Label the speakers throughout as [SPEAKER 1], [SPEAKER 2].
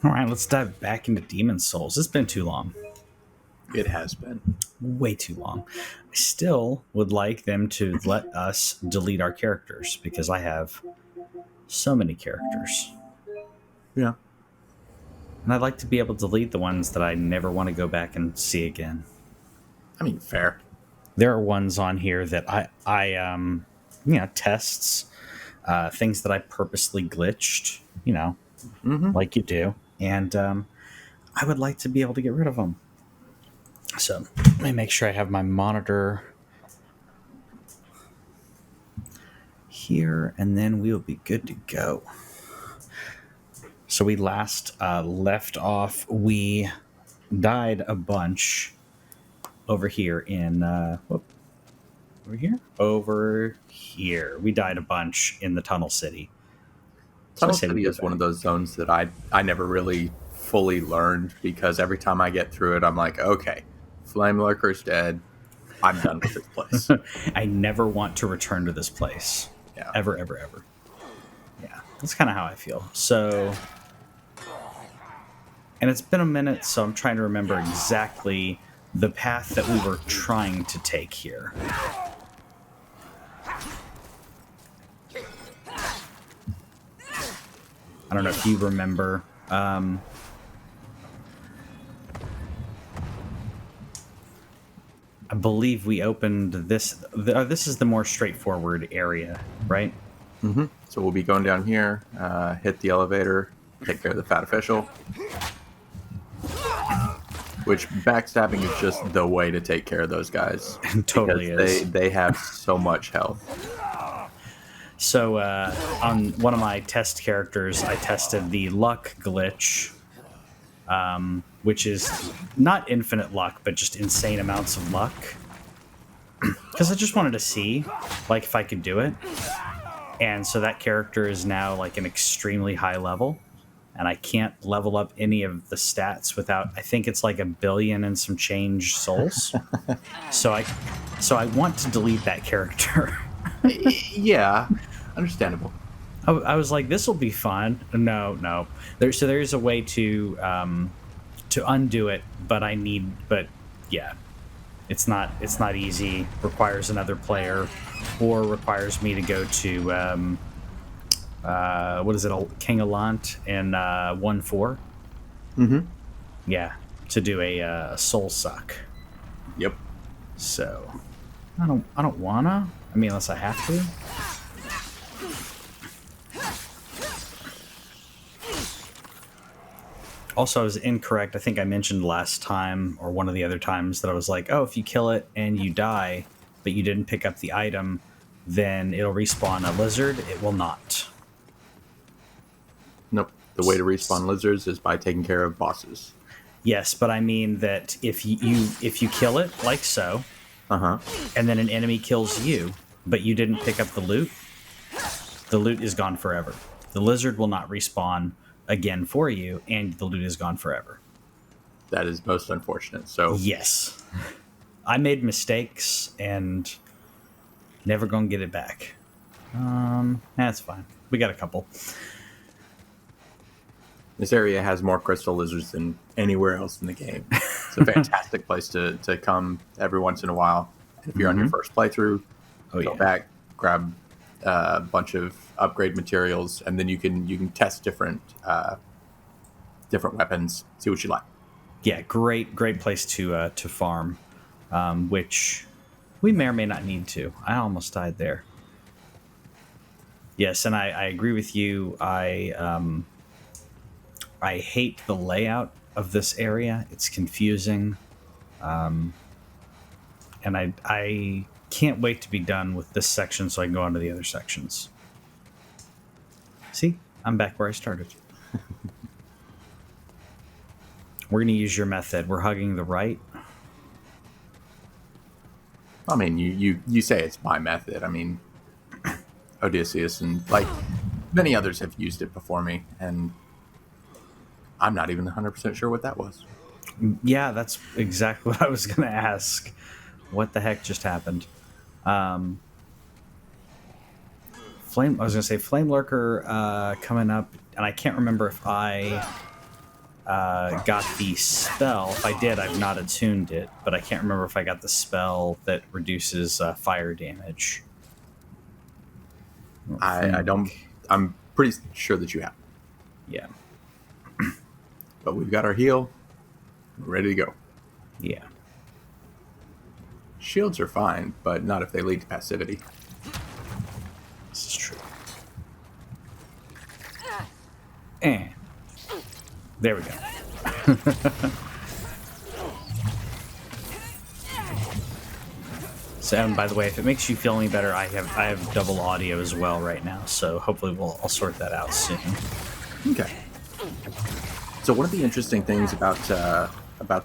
[SPEAKER 1] All right, let's dive back into Demon Souls. It's been too long.
[SPEAKER 2] It has been.
[SPEAKER 1] Way too long. I still would like them to let us delete our characters because I have so many characters.
[SPEAKER 2] Yeah.
[SPEAKER 1] And I'd like to be able to delete the ones that I never want to go back and see again.
[SPEAKER 2] I mean, fair.
[SPEAKER 1] There are ones on here that tests, things that I purposely glitched,
[SPEAKER 2] Mm-hmm.
[SPEAKER 1] like you do. And I would like to be able to get rid of them. So let me make sure I have my monitor here, and then we will be good to go. So we last left off, we died a bunch over here in over here. We died a bunch in the Tunnel City. So I
[SPEAKER 2] Tunnel
[SPEAKER 1] say we
[SPEAKER 2] City
[SPEAKER 1] go
[SPEAKER 2] is one of
[SPEAKER 1] back.
[SPEAKER 2] those zones that I never really fully learned because every time I get through it, I'm like, okay, Flamelurker's dead. I'm done with this place.
[SPEAKER 1] I never want to return to this place.
[SPEAKER 2] Yeah.
[SPEAKER 1] Ever, ever, ever. Yeah, that's kind of how I feel. So, and it's been a minute, so I'm trying to remember exactly the path that we were trying to take here. I don't know if you remember. I believe we opened this. This is the more straightforward area, right?
[SPEAKER 2] Mm-hmm. So we'll be going down here, hit the elevator, take care of the fat official. Which backstabbing is just the way to take care of those guys.
[SPEAKER 1] Totally
[SPEAKER 2] because
[SPEAKER 1] is.
[SPEAKER 2] they have so much health.
[SPEAKER 1] So on one of my test characters, I tested the luck glitch, which is not infinite luck, but just insane amounts of luck. Because I just wanted to see, like, if I could do it. And so that character is now like an extremely high level, and I can't level up any of the stats without. I think it's like 1 billion and some change souls. so I want to delete that character.
[SPEAKER 2] Yeah, understandable.
[SPEAKER 1] I was like, this will be fun. No. There's a way to undo it, but yeah, it's not easy. Requires another player, or requires me to go to what is it, King Alant in 1-4?
[SPEAKER 2] Mm-hmm.
[SPEAKER 1] Yeah, to do a soul suck.
[SPEAKER 2] Yep.
[SPEAKER 1] So I don't wanna. I mean, unless I have to. Also, I was incorrect. I think I mentioned last time, or one of the other times, that I was like, oh, if you kill it and you die, but you didn't pick up the item, then it'll respawn a lizard. It will not.
[SPEAKER 2] Nope. The way to respawn lizards is by taking care of bosses.
[SPEAKER 1] Yes, but I mean that if you kill it, like so,
[SPEAKER 2] Uh-huh.
[SPEAKER 1] and then an enemy kills you, but you didn't pick up the loot is gone forever. The lizard will not respawn again for you, and the loot is gone forever.
[SPEAKER 2] That is most unfortunate. So
[SPEAKER 1] Yes. I made mistakes and never gonna get it back. That's fine. We got a couple.
[SPEAKER 2] this area has more crystal lizards than anywhere else in the game. It's a fantastic place to come every once in a while. And if you're on your first playthrough, go back, grab a bunch of upgrade materials, and then you can test different weapons, see what you like.
[SPEAKER 1] Yeah, great place to farm, which we may or may not need to. I almost died there. Yes, and I agree with you. I hate the layout of this area. It's confusing, and I can't wait to be done with this section so I can go on to the other sections. See, I'm back where I started. We're going to use your method. We're hugging the right.
[SPEAKER 2] I mean, you say it's my method. I mean, Odysseus and like many others have used it before me, and I'm not even 100% sure what that was.
[SPEAKER 1] Yeah, that's exactly what I was going to ask. What the heck just happened? I was going to say Flamelurker coming up, and I can't remember if I got the spell. If I did, I've not attuned it, but I can't remember if I got the spell that reduces fire damage.
[SPEAKER 2] I don't. I'm pretty sure that you have.
[SPEAKER 1] Yeah.
[SPEAKER 2] But we've got our heal. We're ready to go.
[SPEAKER 1] Yeah.
[SPEAKER 2] Shields are fine, but not if they lead to passivity.
[SPEAKER 1] This is true. There we go. So, and by the way, if it makes you feel any better, I have double audio as well right now, so hopefully I'll sort that out soon.
[SPEAKER 2] Okay. So one of the interesting things about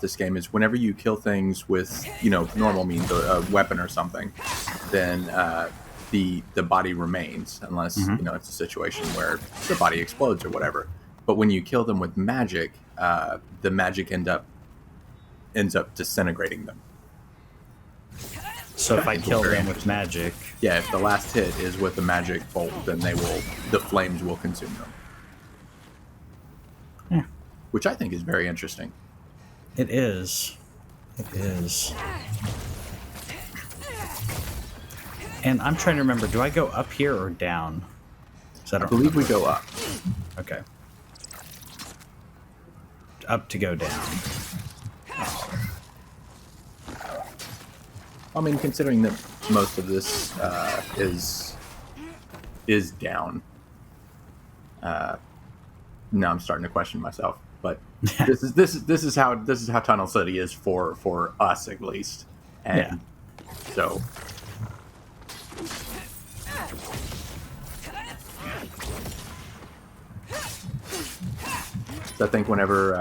[SPEAKER 2] this game is whenever you kill things with normal means, a weapon or something, then the body remains unless it's a situation where the body explodes or whatever. But when you kill them with magic, the magic ends up disintegrating them.
[SPEAKER 1] So if I kill them with magic,
[SPEAKER 2] yeah, if the last hit is with the magic bolt, then the flames will consume them.
[SPEAKER 1] Yeah.
[SPEAKER 2] Which I think is very interesting.
[SPEAKER 1] It is. It is. And I'm trying to remember, do I go up here or down?
[SPEAKER 2] I believe we go up.
[SPEAKER 1] Okay. Up to go down.
[SPEAKER 2] I mean, considering that most of this is down. Now I'm starting to question myself, but this is how Tunnel City is for us at least, and so. So I think whenever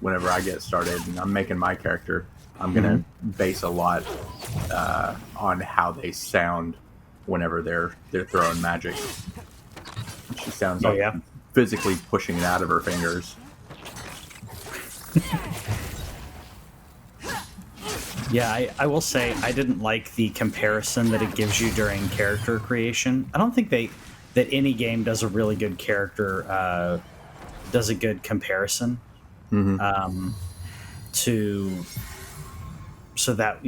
[SPEAKER 2] I get started and I'm making my character, I'm gonna base a lot on how they sound whenever they're throwing magic. She sounds like physically pushing it out of her fingers.
[SPEAKER 1] Yeah, I will say I didn't like the comparison that it gives you during character creation. I don't think that any game does a really good character does a good comparison to so that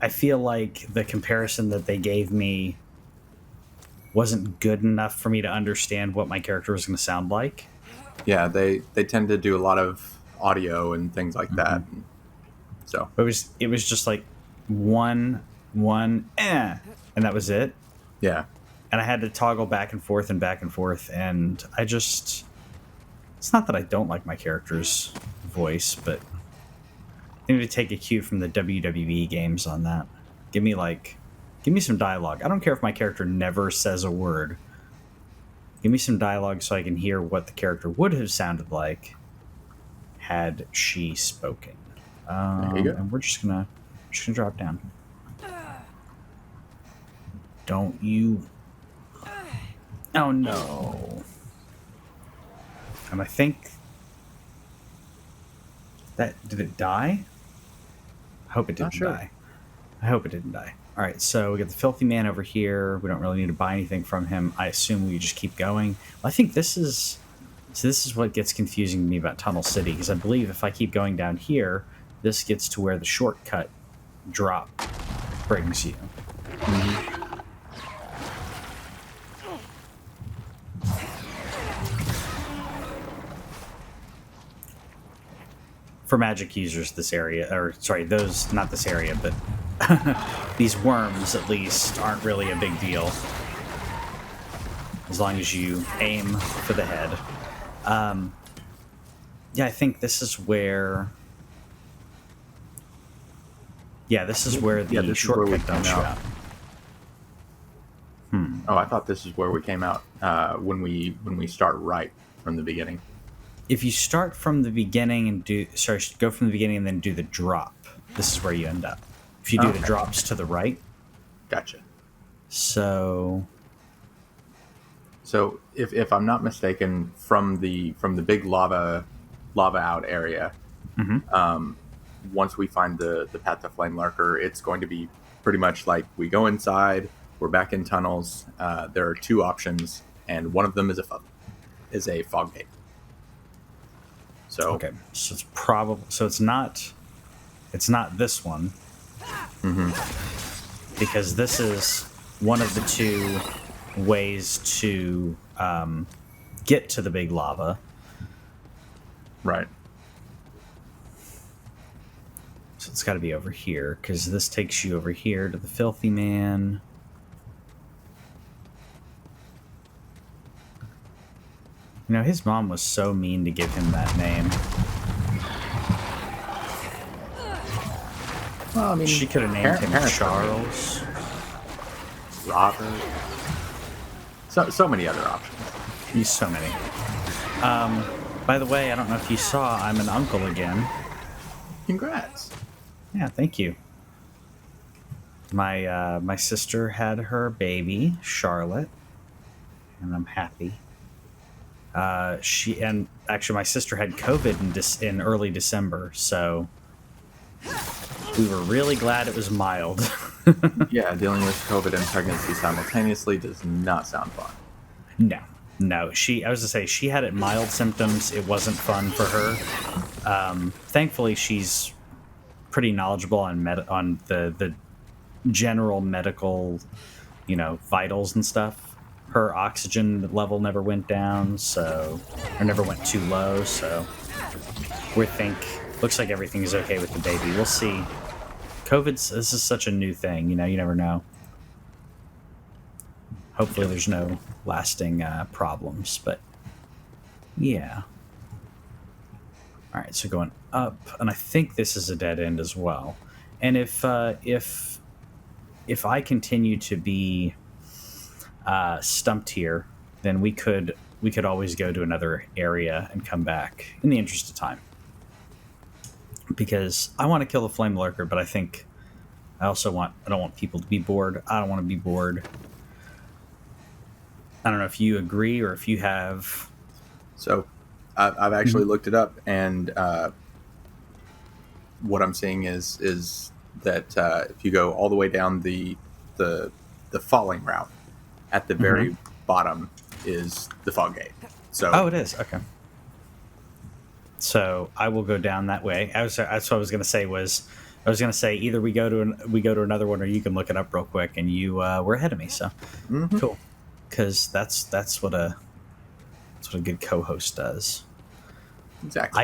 [SPEAKER 1] I feel like the comparison that they gave me wasn't good enough for me to understand what my character was going to sound like.
[SPEAKER 2] Yeah, they tend to do a lot of audio and things like that. So
[SPEAKER 1] it was just like one, and that was it.
[SPEAKER 2] Yeah. And
[SPEAKER 1] I had to toggle back and forth, and I just... It's not that I don't like my character's voice, but I need to take a cue from the WWE games on that. Give me some dialogue. I don't care if my character never says a word. Give me some dialogue so I can hear what the character would have sounded like had she spoken.
[SPEAKER 2] There you go.
[SPEAKER 1] And we're just gonna drop down. Don't you... Oh no. And I think that... Did it die? I hope it didn't die. I hope it didn't die. All right, so we got the filthy man over here. We don't really need to buy anything from him. I assume we just keep going. Well, I think this is what gets confusing to me about Tunnel City, because I believe if I keep going down here, this gets to where the shortcut drop brings you. For magic users, this area, or sorry, those, not this area, but these worms at least aren't really a big deal. As long as you aim for the head. Yeah, I think this is where... Yeah, this is where the shortcut dumps you out.
[SPEAKER 2] Oh, I thought this is where we came out when we start right from the beginning.
[SPEAKER 1] If you start from the beginning and go from the beginning and then do the drop, this is where you end up. If you do the drops to the right.
[SPEAKER 2] Gotcha.
[SPEAKER 1] So
[SPEAKER 2] if I'm not mistaken, from the big lava out area, once we find the path to Flamelurker, it's going to be pretty much like we go inside, we're back in tunnels. There are two options, and one of them is a fog gate. So
[SPEAKER 1] okay, so it's probably it's not this one because this is one of the two ways to get to the big lava.
[SPEAKER 2] right.
[SPEAKER 1] So it's got to be over here because this takes you over here to the Filthy Man. You know, his mom was so mean to give him that name.
[SPEAKER 2] Well, I mean,
[SPEAKER 1] She could have named him
[SPEAKER 2] parents
[SPEAKER 1] Charles.
[SPEAKER 2] Robert. So many other options.
[SPEAKER 1] He's so many. By the way, I don't know if you saw, I'm an uncle again.
[SPEAKER 2] Congrats.
[SPEAKER 1] Yeah, thank you. My sister had her baby, Charlotte, and I'm happy. Actually, my sister had COVID in early December, so we were really glad it was mild.
[SPEAKER 2] Yeah, dealing with COVID and pregnancy simultaneously does not sound fun.
[SPEAKER 1] No. I was to say, she had it mild symptoms. It wasn't fun for her. Thankfully, she's pretty knowledgeable on the general medical, vitals and stuff. Her oxygen level never went down, or never went too low. So looks like everything's okay with the baby. We'll see. This is such a new thing. You never know. Hopefully there's no lasting problems, but yeah. All right, so going up, and I think this is a dead end as well. And if I continue to be stumped here, then we could always go to another area and come back in the interest of time. Because I want to kill the Flamelurker, but I think I don't want people to be bored. I don't want to be bored. I don't know if you agree or if you have.
[SPEAKER 2] So I've actually looked it up, and what I'm seeing is that if you go all the way down the falling route, at the very bottom is the fog gate. So
[SPEAKER 1] it is. Okay. So I will go down that way. That's what I was going to say. I was going to say either we go to another one, or you can look it up real quick, and you were ahead of me. So cool, because that's what a good co-host does.
[SPEAKER 2] Exactly.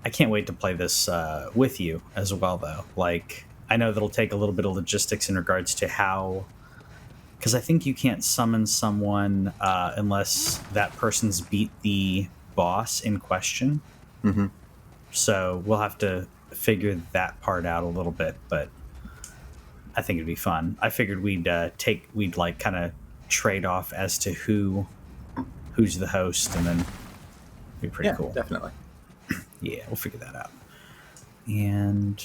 [SPEAKER 1] I can't wait to play this with you as well, though. Like, I know that'll take a little bit of logistics in regards to how, because I think you can't summon someone unless that person's beat the boss in question.
[SPEAKER 2] Mm-hmm.
[SPEAKER 1] So we'll have to figure that part out a little bit, but I think it'd be fun. I figured we'd like kind of trade off as to who's the host, and then it'd be pretty cool.
[SPEAKER 2] Definitely.
[SPEAKER 1] Yeah, we'll figure that out. And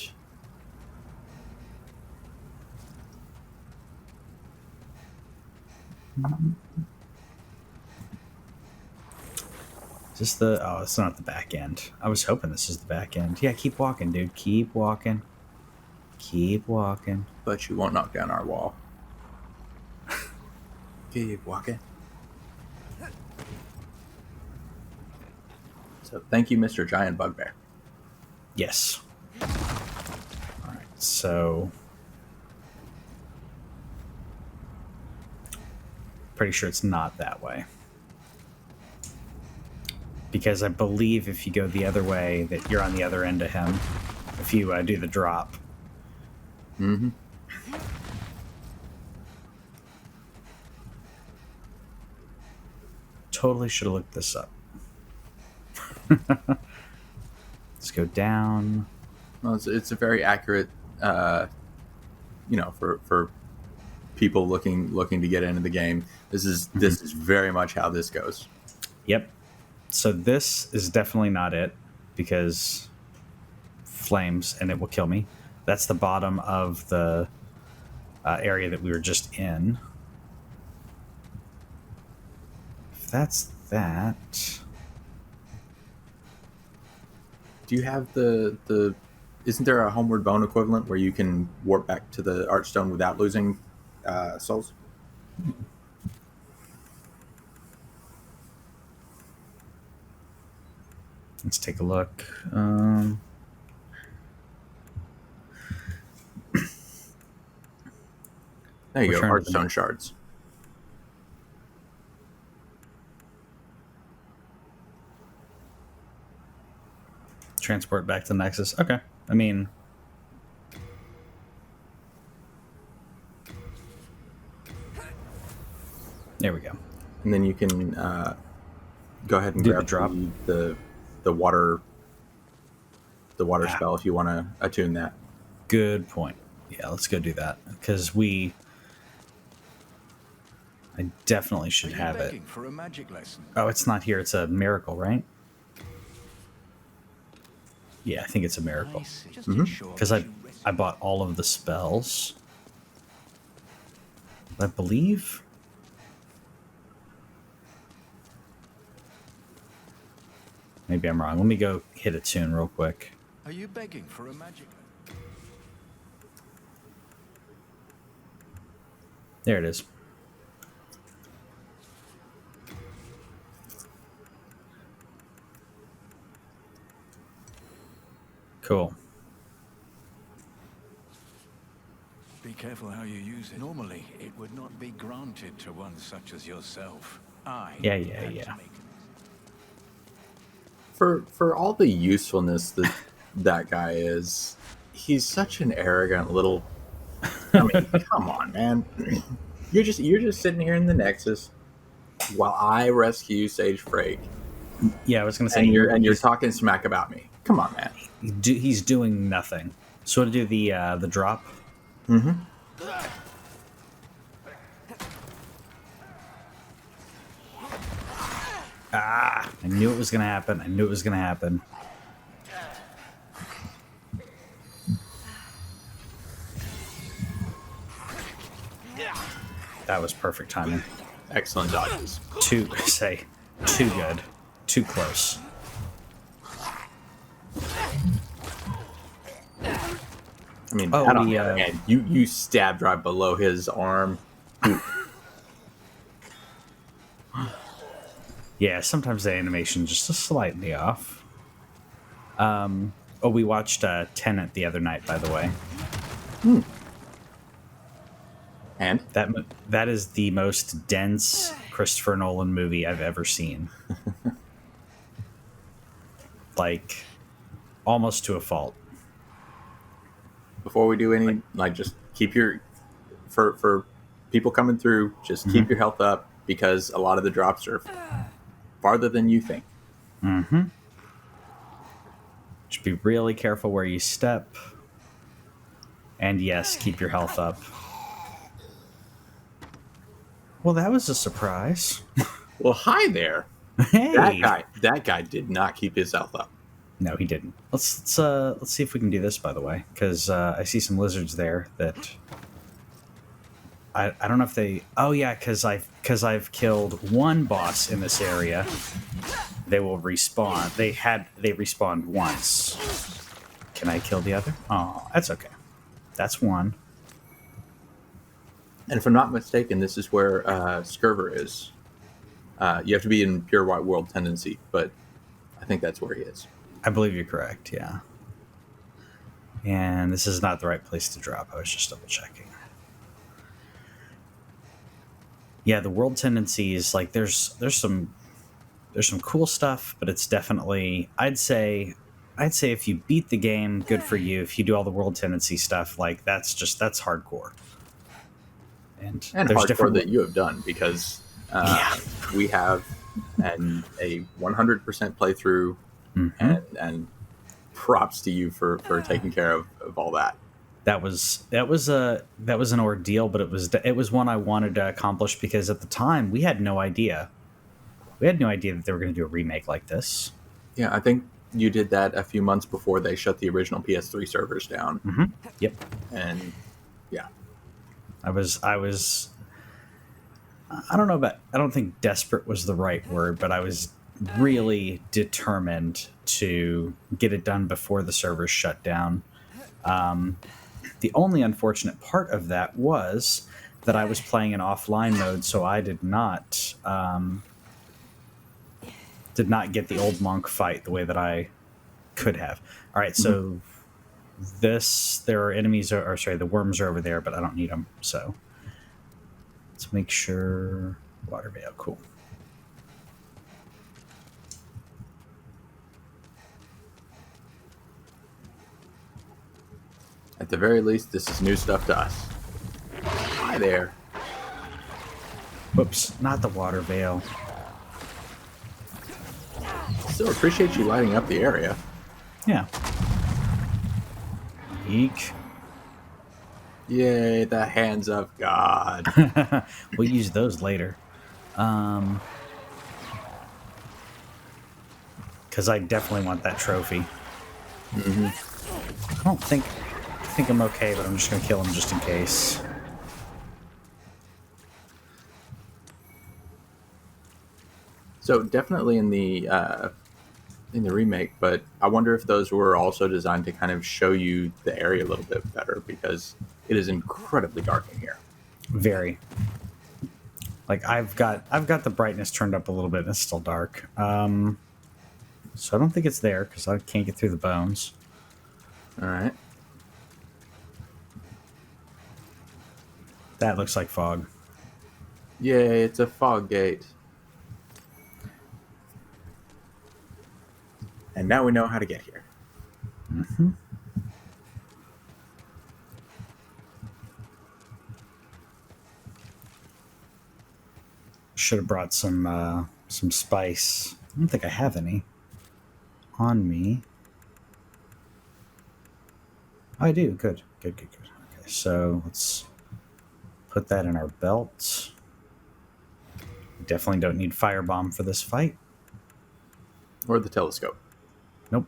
[SPEAKER 1] is this it's not the back end. I was hoping this is the back end. Yeah, keep walking, dude. Keep walking. Keep walking.
[SPEAKER 2] But you won't knock down our wall. Keep walking. So thank you, Mr. Giant Bugbear.
[SPEAKER 1] Yes. All right, so pretty sure it's not that way. Because I believe if you go the other way, that you're on the other end of him. If you do the drop.
[SPEAKER 2] Mm-hmm.
[SPEAKER 1] Totally should have looked this up. Let's go down.
[SPEAKER 2] Well, it's a very accurate, for people looking to get into the game. This is very much how this goes.
[SPEAKER 1] Yep. So this is definitely not it, because flames and it will kill me. That's the bottom of the area that we were just in. If that's that.
[SPEAKER 2] Do you have the? Isn't there a Homeward Bone equivalent where you can warp back to the Archstone without losing souls?
[SPEAKER 1] Let's take a look.
[SPEAKER 2] There you go,
[SPEAKER 1] Return to the
[SPEAKER 2] Hearthstone shards.
[SPEAKER 1] transport back to the Nexus. Okay. I mean, there we go.
[SPEAKER 2] And then you can go ahead and
[SPEAKER 1] Do the
[SPEAKER 2] grab
[SPEAKER 1] drop.
[SPEAKER 2] the water spell if you want to attune that.
[SPEAKER 1] Good point. Yeah, let's go do that because I definitely should have it.
[SPEAKER 3] For a magic lesson?
[SPEAKER 1] Oh, it's not here. It's a miracle, right? Yeah, I think it's a miracle because I bought all of the spells. I believe. Maybe I'm wrong. Let me go hit it soon real quick.
[SPEAKER 3] Are you begging for a magic lesson?
[SPEAKER 1] There it is. Cool.
[SPEAKER 3] Be careful how you use it. Normally, it would not be granted to one such as yourself.
[SPEAKER 1] Yeah.
[SPEAKER 2] For all the usefulness that guy is, he's such an arrogant little. I mean, come on, man. You're just sitting here in the Nexus while I rescue Sage Frake.
[SPEAKER 1] Yeah, I was gonna say,
[SPEAKER 2] and you're talking smack about me. Come on, man.
[SPEAKER 1] He's doing nothing. So to do the drop.
[SPEAKER 2] Mm-hmm.
[SPEAKER 1] I knew it was gonna happen. That was perfect timing.
[SPEAKER 2] Excellent dodges.
[SPEAKER 1] Too good. Too close.
[SPEAKER 2] I mean, on the other hand, you stab right below his arm.
[SPEAKER 1] Yeah, sometimes the animation just slightly off. We watched Tenet the other night, by the way.
[SPEAKER 2] And
[SPEAKER 1] that is the most dense Christopher Nolan movie I've ever seen. Like, almost to a fault.
[SPEAKER 2] Before we do any, just keep your for people coming through, just keep your health up because a lot of the drops are farther than you think.
[SPEAKER 1] Mm-hmm. Just be really careful where you step. And yes, keep your health up. Well, that was a surprise.
[SPEAKER 2] Well, hi there.
[SPEAKER 1] Hey,
[SPEAKER 2] that guy did not keep his health up.
[SPEAKER 1] No, he didn't. Let's see if we can do this. By the way, because I see some lizards there that I don't know if they. Oh yeah, because I've killed one boss in this area. They will respawn. They respawned once. Can I kill the other? Oh, that's okay. That's one.
[SPEAKER 2] And if I'm not mistaken, this is where Scurver is. You have to be in pure white world tendency, but I think that's where he is.
[SPEAKER 1] I believe you're correct, yeah. And this is not the right place to drop. I was just double checking. Yeah, the world tendencies, like there's some cool stuff, but it's definitely I'd say if you beat the game, good for you. If you do all the world tendency stuff, like that's hardcore. And there's
[SPEAKER 2] hardcore that you have done because we have a 100% playthrough. Mm-hmm. And props to you for taking care of all that.
[SPEAKER 1] That was an ordeal, but it was one I wanted to accomplish because at the time we had no idea. We had no idea that they were going to do a remake like this.
[SPEAKER 2] Yeah, I think you did that a few months before they shut the original PS3 servers down.
[SPEAKER 1] Mm-hmm. Yep.
[SPEAKER 2] And yeah,
[SPEAKER 1] I don't think desperate was the right word, but I was really determined to get it done before the servers shut down. The only unfortunate part of that was that I was playing in offline mode, so I did not did not get the old monk fight the way that I could have. All right, so there are enemies, or sorry, the worms are over there, but I don't need them. So let's make sure water veil. Cool.
[SPEAKER 2] At the very least, this is new stuff to us. Hi there.
[SPEAKER 1] Whoops, not the water veil.
[SPEAKER 2] Still appreciate you lighting up the area.
[SPEAKER 1] Yeah. Eek.
[SPEAKER 2] Yay, the hands of God.
[SPEAKER 1] We'll use those later. Because I definitely want that trophy. I don't think... I think I'm okay, but I'm just going to kill him just in case.
[SPEAKER 2] So definitely in the remake, but I wonder if those were also designed to kind of show you the area a little bit better, because it is incredibly dark in here.
[SPEAKER 1] Very. Like I've got the brightness turned up a little bit and it's still dark. So I don't think it's there because I can't get through the bones.
[SPEAKER 2] All right.
[SPEAKER 1] That looks like fog.
[SPEAKER 2] Yay, it's a fog gate. And now we know how to get here.
[SPEAKER 1] Should have brought some spice. I don't think I have any on me. Oh, I do. Good. Okay, so let's put that in our belt. Definitely don't need firebomb for this fight.
[SPEAKER 2] Or the telescope.
[SPEAKER 1] Nope.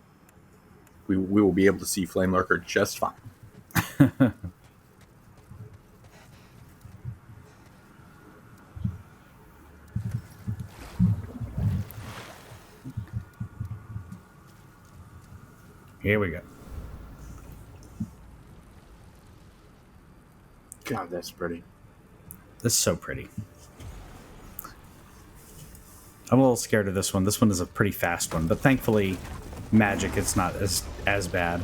[SPEAKER 2] We will be able to see Flamelurker just fine.
[SPEAKER 1] Here we go.
[SPEAKER 2] God, that's pretty.
[SPEAKER 1] This is so pretty. I'm a little scared of this one. This one is a pretty fast one, but thankfully, magic, it's not as bad.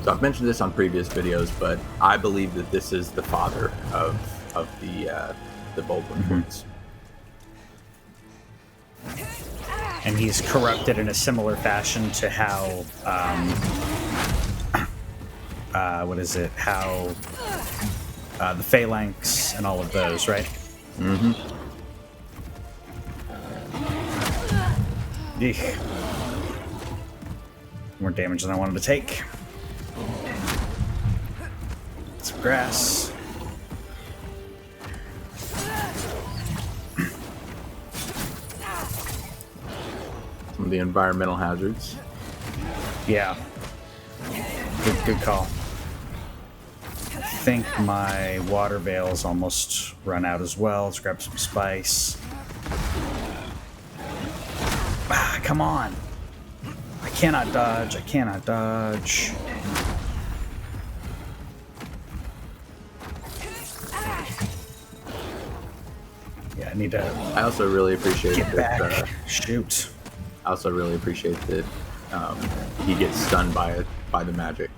[SPEAKER 2] So I've mentioned this on previous videos, but I believe that this is the father of the Baldwin twins.
[SPEAKER 1] And he's corrupted in a similar fashion to how, what is it? How the Phalanx and all of those, right? Eek. More damage than I wanted to take. Some grass.
[SPEAKER 2] Some of the environmental hazards.
[SPEAKER 1] Yeah. Good call. I think my water veil's almost run out as well. Let's grab some spice. Ah, come on. I cannot dodge. Yeah, I need to
[SPEAKER 2] I also really appreciate
[SPEAKER 1] get
[SPEAKER 2] that.
[SPEAKER 1] back. Shoot.
[SPEAKER 2] I also really appreciate that he gets stunned by the magic.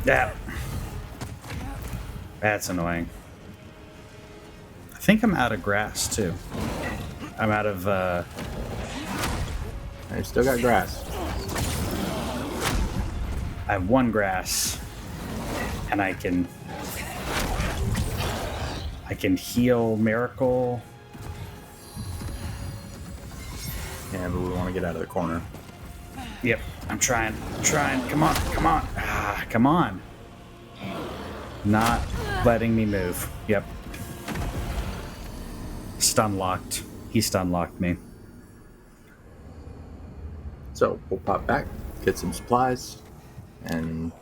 [SPEAKER 1] Yeah. That's annoying. I think I'm out of grass too. I'm out of
[SPEAKER 2] I still got grass.
[SPEAKER 1] I have one grass and I can heal Miracle.
[SPEAKER 2] Yeah, but we want to get out of the corner.
[SPEAKER 1] Yep, I'm trying. Come on. Ah, come on. Not letting me move. Yep. Stun locked. He stun locked me.
[SPEAKER 2] So we'll pop back, get some supplies, and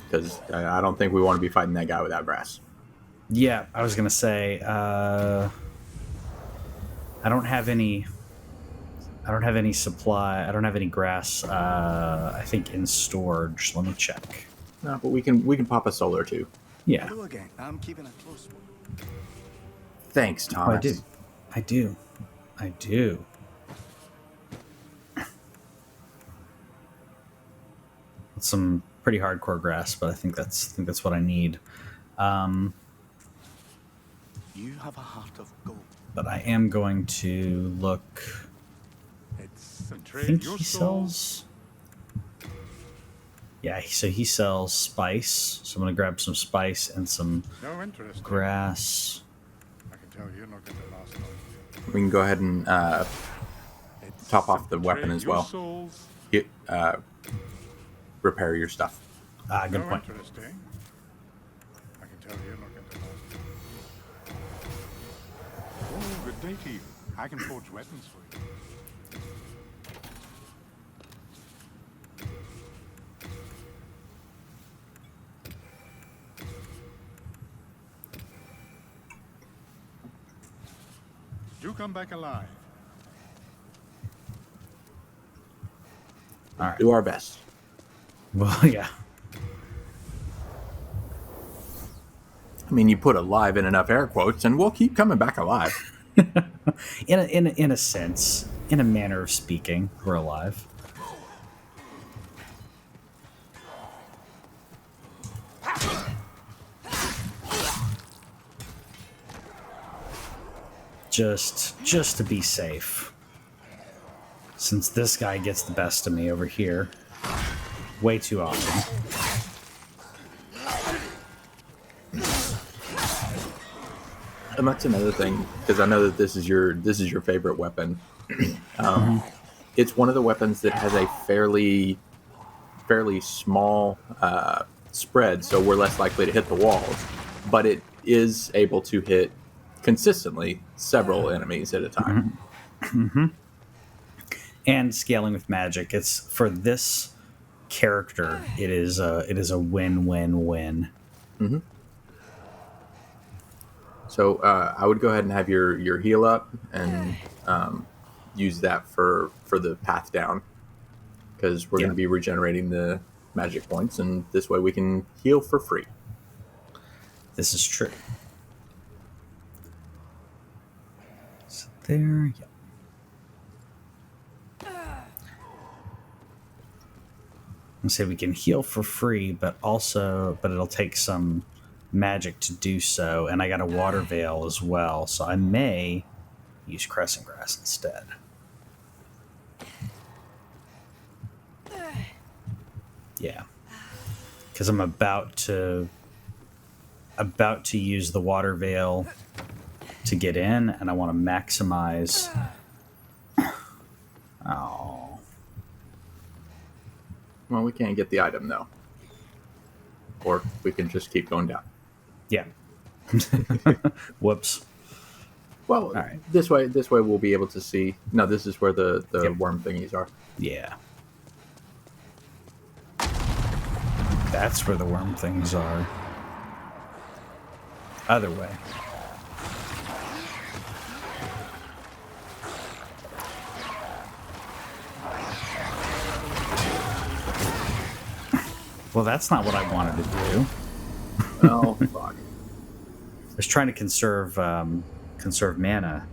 [SPEAKER 2] because I don't think we want to be fighting that guy without grass.
[SPEAKER 1] Yeah, I was gonna say, I don't have any I don't have any supply. I don't have any grass. I think in storage. Let me check.
[SPEAKER 2] No, but we can pop a soul or two.
[SPEAKER 1] Yeah.
[SPEAKER 4] Hello again. I'm keeping a close one.
[SPEAKER 2] Thanks,
[SPEAKER 1] Oh,
[SPEAKER 2] Thomas.
[SPEAKER 1] I do. I do. I do. Some pretty hardcore grass, but I think that's what I need.
[SPEAKER 4] You have a heart of gold.
[SPEAKER 1] But I am going to look.
[SPEAKER 3] It's
[SPEAKER 1] I
[SPEAKER 3] trade
[SPEAKER 1] think
[SPEAKER 3] your
[SPEAKER 1] he
[SPEAKER 3] soul.
[SPEAKER 1] sells. Yeah, so he sells spice. So I'm gonna grab some spice and some
[SPEAKER 3] No interest.
[SPEAKER 1] grass.
[SPEAKER 3] I can tell you're not going to last long.
[SPEAKER 2] We can go ahead and
[SPEAKER 3] It's
[SPEAKER 2] top off the
[SPEAKER 3] trade
[SPEAKER 2] weapon as
[SPEAKER 3] your
[SPEAKER 2] well.
[SPEAKER 3] souls.
[SPEAKER 2] Repair your stuff.
[SPEAKER 1] Good
[SPEAKER 3] No
[SPEAKER 1] point.
[SPEAKER 3] interesting. I can tell you're not going to last. Oh, good day to you. I can forge weapons for you. Do come back alive.
[SPEAKER 1] All right.
[SPEAKER 2] Do our best.
[SPEAKER 1] Well, yeah.
[SPEAKER 2] I mean, you put alive in enough air quotes, and we'll keep coming back alive.
[SPEAKER 1] In a sense, in a manner of speaking, we're alive. Just to be safe. Since this guy gets the best of me over here way too often.
[SPEAKER 2] And that's another thing, because I know that this is your favorite weapon. It's one of the weapons that has a fairly small spread, so we're less likely to hit the walls. But it is able to hit consistently several enemies at a time.
[SPEAKER 1] And scaling with magic, it's for this character. It is a win-win-win.
[SPEAKER 2] So I would go ahead and have your heal up and use that for the path down, because we're going to be regenerating the magic points, and this way we can heal for free.
[SPEAKER 1] This is true. So there, yeah. I say we can heal for free, but it'll take some magic to do so, and I got a water veil as well, so I may use crescent grass instead. Yeah, because I'm about to use the water veil to get in, and I want to maximize. Oh.
[SPEAKER 2] Well, we can't get the item though, or we can just keep going down.
[SPEAKER 1] Yeah. Whoops.
[SPEAKER 2] Well,
[SPEAKER 1] all right.
[SPEAKER 2] This way we'll be able to see. No, this is where the worm thingies are.
[SPEAKER 1] Yeah. That's where the worm things are. Other way. Well, that's not what I wanted to do.
[SPEAKER 2] Oh, fuck.
[SPEAKER 1] I was trying to conserve mana.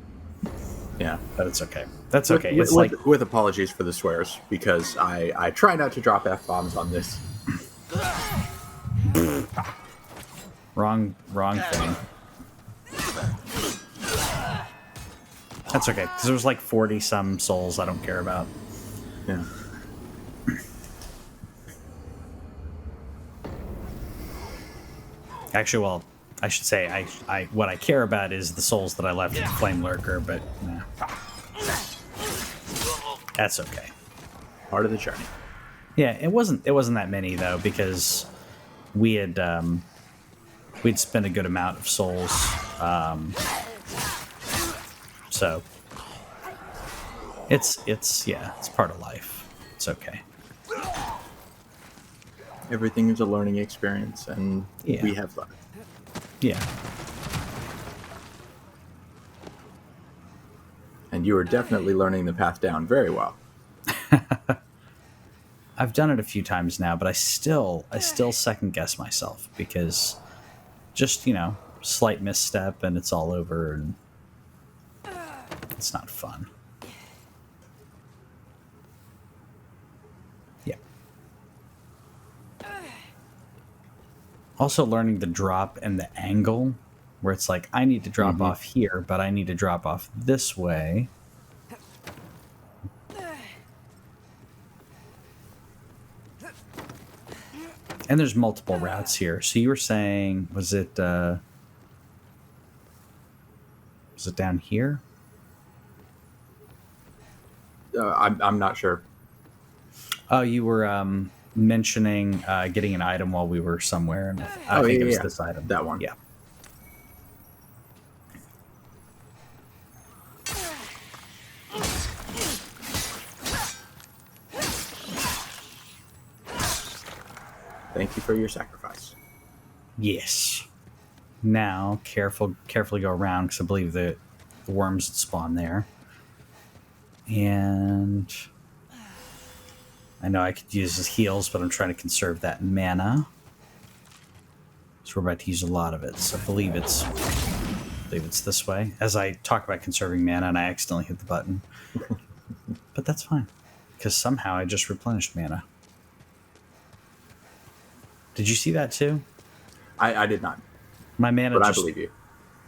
[SPEAKER 2] Yeah.
[SPEAKER 1] But it's okay. That's okay. It's
[SPEAKER 2] with apologies for the swears, because I try not to drop F-bombs on this.
[SPEAKER 1] wrong thing. That's okay, because there's like 40 some souls I don't care about.
[SPEAKER 2] Yeah.
[SPEAKER 1] Actually, well, I should say I what I care about is the souls that I left in Flamelurker, but nah. That's okay.
[SPEAKER 2] Part of the journey.
[SPEAKER 1] Yeah, it wasn't that many though, because we'd spent a good amount of souls, so it's part of life. It's okay.
[SPEAKER 2] Everything is a learning experience, and we have learned.
[SPEAKER 1] Yeah.
[SPEAKER 2] And you are definitely learning the path down very well.
[SPEAKER 1] I've done it a few times now, but I still second guess myself because just, slight misstep and it's all over and it's not fun. Yeah. Also learning the drop and the angle where it's like, I need to drop off here, but I need to drop off this way. And there's multiple routes here. So you were saying, was it down here?
[SPEAKER 2] I'm not sure.
[SPEAKER 1] Oh, you were mentioning getting an item while we were somewhere. And I think it was this item.
[SPEAKER 2] That one.
[SPEAKER 1] Yeah.
[SPEAKER 2] Thank you for your sacrifice.
[SPEAKER 1] Yes. Now, carefully go around because I believe the worms that spawn there. And I know I could use his heals, but I'm trying to conserve that mana. So we're about to use a lot of it. So I believe it's this way. As I talk about conserving mana and I accidentally hit the button. But that's fine. Because somehow I just replenished mana. Did you see that too?
[SPEAKER 2] I did not.
[SPEAKER 1] My mana
[SPEAKER 2] but I believe you.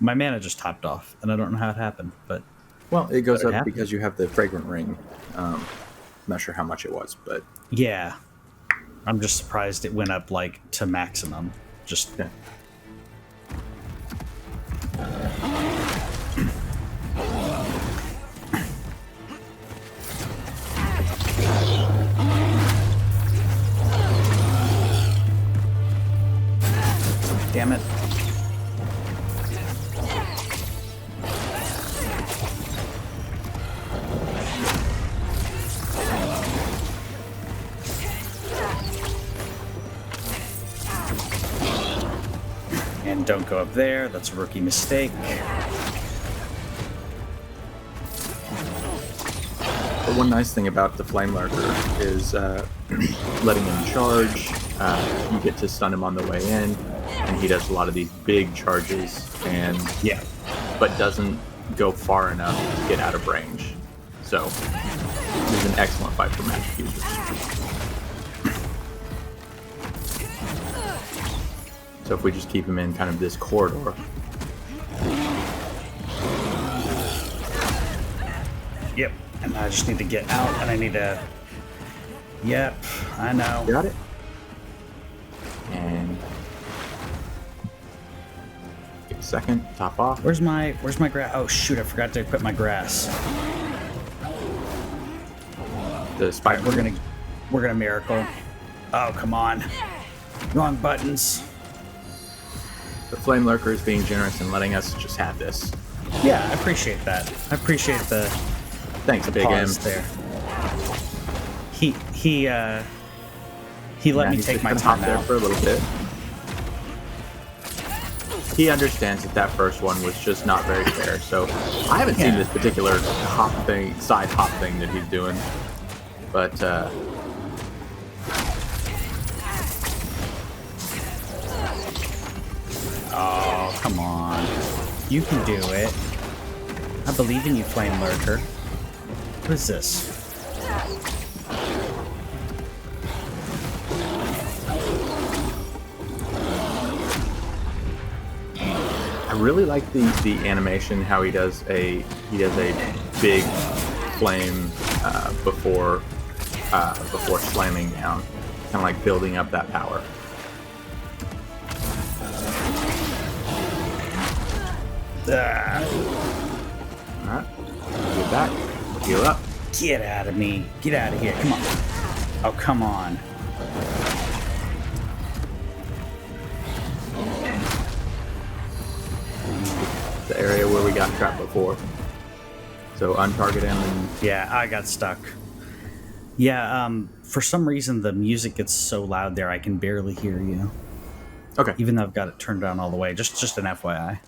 [SPEAKER 1] My mana just topped off, and I don't know how it happened, but...
[SPEAKER 2] Well, it goes up because you have the fragrant ring. Not sure how much it was, but...
[SPEAKER 1] Yeah. I'm just surprised it went up, like, to maximum. Just...
[SPEAKER 2] Yeah.
[SPEAKER 1] Damn it. And don't go up there. That's a rookie mistake.
[SPEAKER 2] But one nice thing about the Flamelurker is letting him charge. You get to stun him on the way in, and he does a lot of these big charges, but doesn't go far enough to get out of range. So he's an excellent fight for magic users. So if we just keep him in kind of this corridor.
[SPEAKER 1] Yep. And I just need to get out, and I need to... Yep, I know.
[SPEAKER 2] Got it. And... get a second, top off.
[SPEAKER 1] Where's my grass? Oh shoot, I forgot to equip my grass.
[SPEAKER 2] The spike.
[SPEAKER 1] We're gonna miracle. Oh, come on. Wrong buttons.
[SPEAKER 2] The Flamelurker is being generous and letting us just have this.
[SPEAKER 1] Yeah, I appreciate that. I appreciate the
[SPEAKER 2] Thanks, Big M.
[SPEAKER 1] pause there. He let me take my time
[SPEAKER 2] there
[SPEAKER 1] out
[SPEAKER 2] for a little bit. He understands that first one was just not very fair, so I haven't seen this particular side hop thing that he's doing, but
[SPEAKER 1] oh, come on. You can do it. I believe in you, Flamelurker. What is this?
[SPEAKER 2] I really like the animation, how he does a big flame before slamming down, kind of like building up that power. Alright, get back, heal up.
[SPEAKER 1] Get out of me. Get out of here. Come on. Oh, come on.
[SPEAKER 2] The area where we got trapped before. So untarget him and...
[SPEAKER 1] Yeah, I got stuck. Yeah, for some reason the music gets so loud there I can barely hear you.
[SPEAKER 2] Okay.
[SPEAKER 1] Even though I've got it turned down all the way. Just an FYI.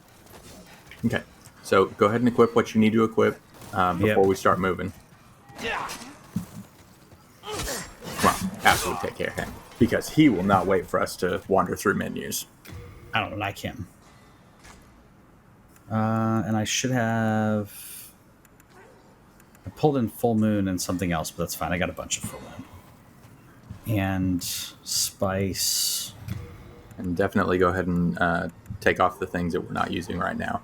[SPEAKER 2] Okay. So go ahead and equip what you need to equip. before we start moving. Well, after we take care of him, because he will not wait for us to wander through menus.
[SPEAKER 1] I don't like him. And I should have... I pulled in full moon and something else, but that's fine. I got a bunch of full moon. And spice.
[SPEAKER 2] And definitely go ahead and take off the things that we're not using right now.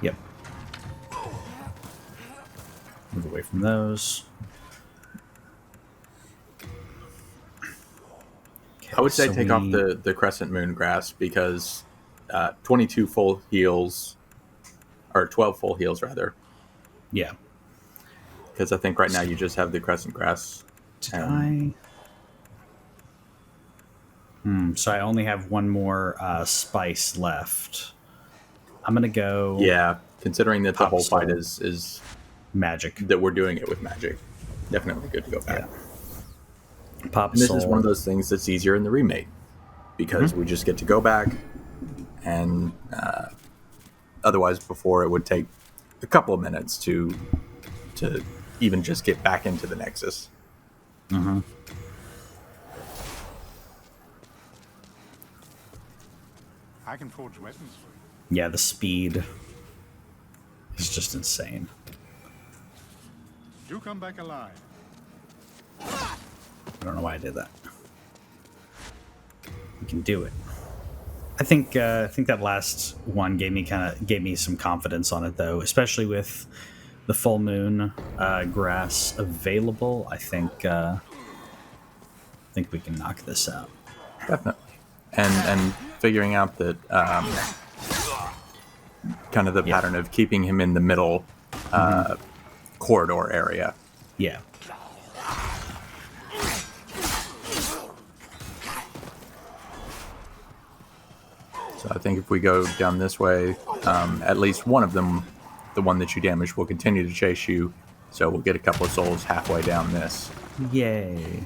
[SPEAKER 1] Yep. Move away from those. Okay,
[SPEAKER 2] I would say take off the crescent moon grass because 22 full heals, or 12 full heals rather.
[SPEAKER 1] Yeah.
[SPEAKER 2] Because I think right now you just have the crescent grass.
[SPEAKER 1] Did I? So I only have one more spice left. I'm gonna go.
[SPEAKER 2] Yeah, considering that the whole fight
[SPEAKER 1] soul.
[SPEAKER 2] is
[SPEAKER 1] Magic.
[SPEAKER 2] that we're doing it with magic, definitely good to go back.
[SPEAKER 1] Yeah. Pop
[SPEAKER 2] And this
[SPEAKER 1] soul.
[SPEAKER 2] is one of those things that's easier in the remake because we just get to go back, and otherwise before it would take a couple of minutes to even just get back into the Nexus.
[SPEAKER 1] Mm-hmm.
[SPEAKER 3] I can forge weapons for you.
[SPEAKER 1] Yeah, the speed is just insane.
[SPEAKER 3] Do come back alive.
[SPEAKER 1] I don't know why I did that. We can do it. I think that last one gave me some confidence on it though, especially with the full moon grass available. I think we can knock this out.
[SPEAKER 2] Definitely. And figuring out that kind of the pattern of keeping him in the middle corridor area.
[SPEAKER 1] Yeah.
[SPEAKER 2] So I think if we go down this way, at least one of them, the one that you damaged, will continue to chase you. So we'll get a couple of souls halfway down this.
[SPEAKER 1] Yay.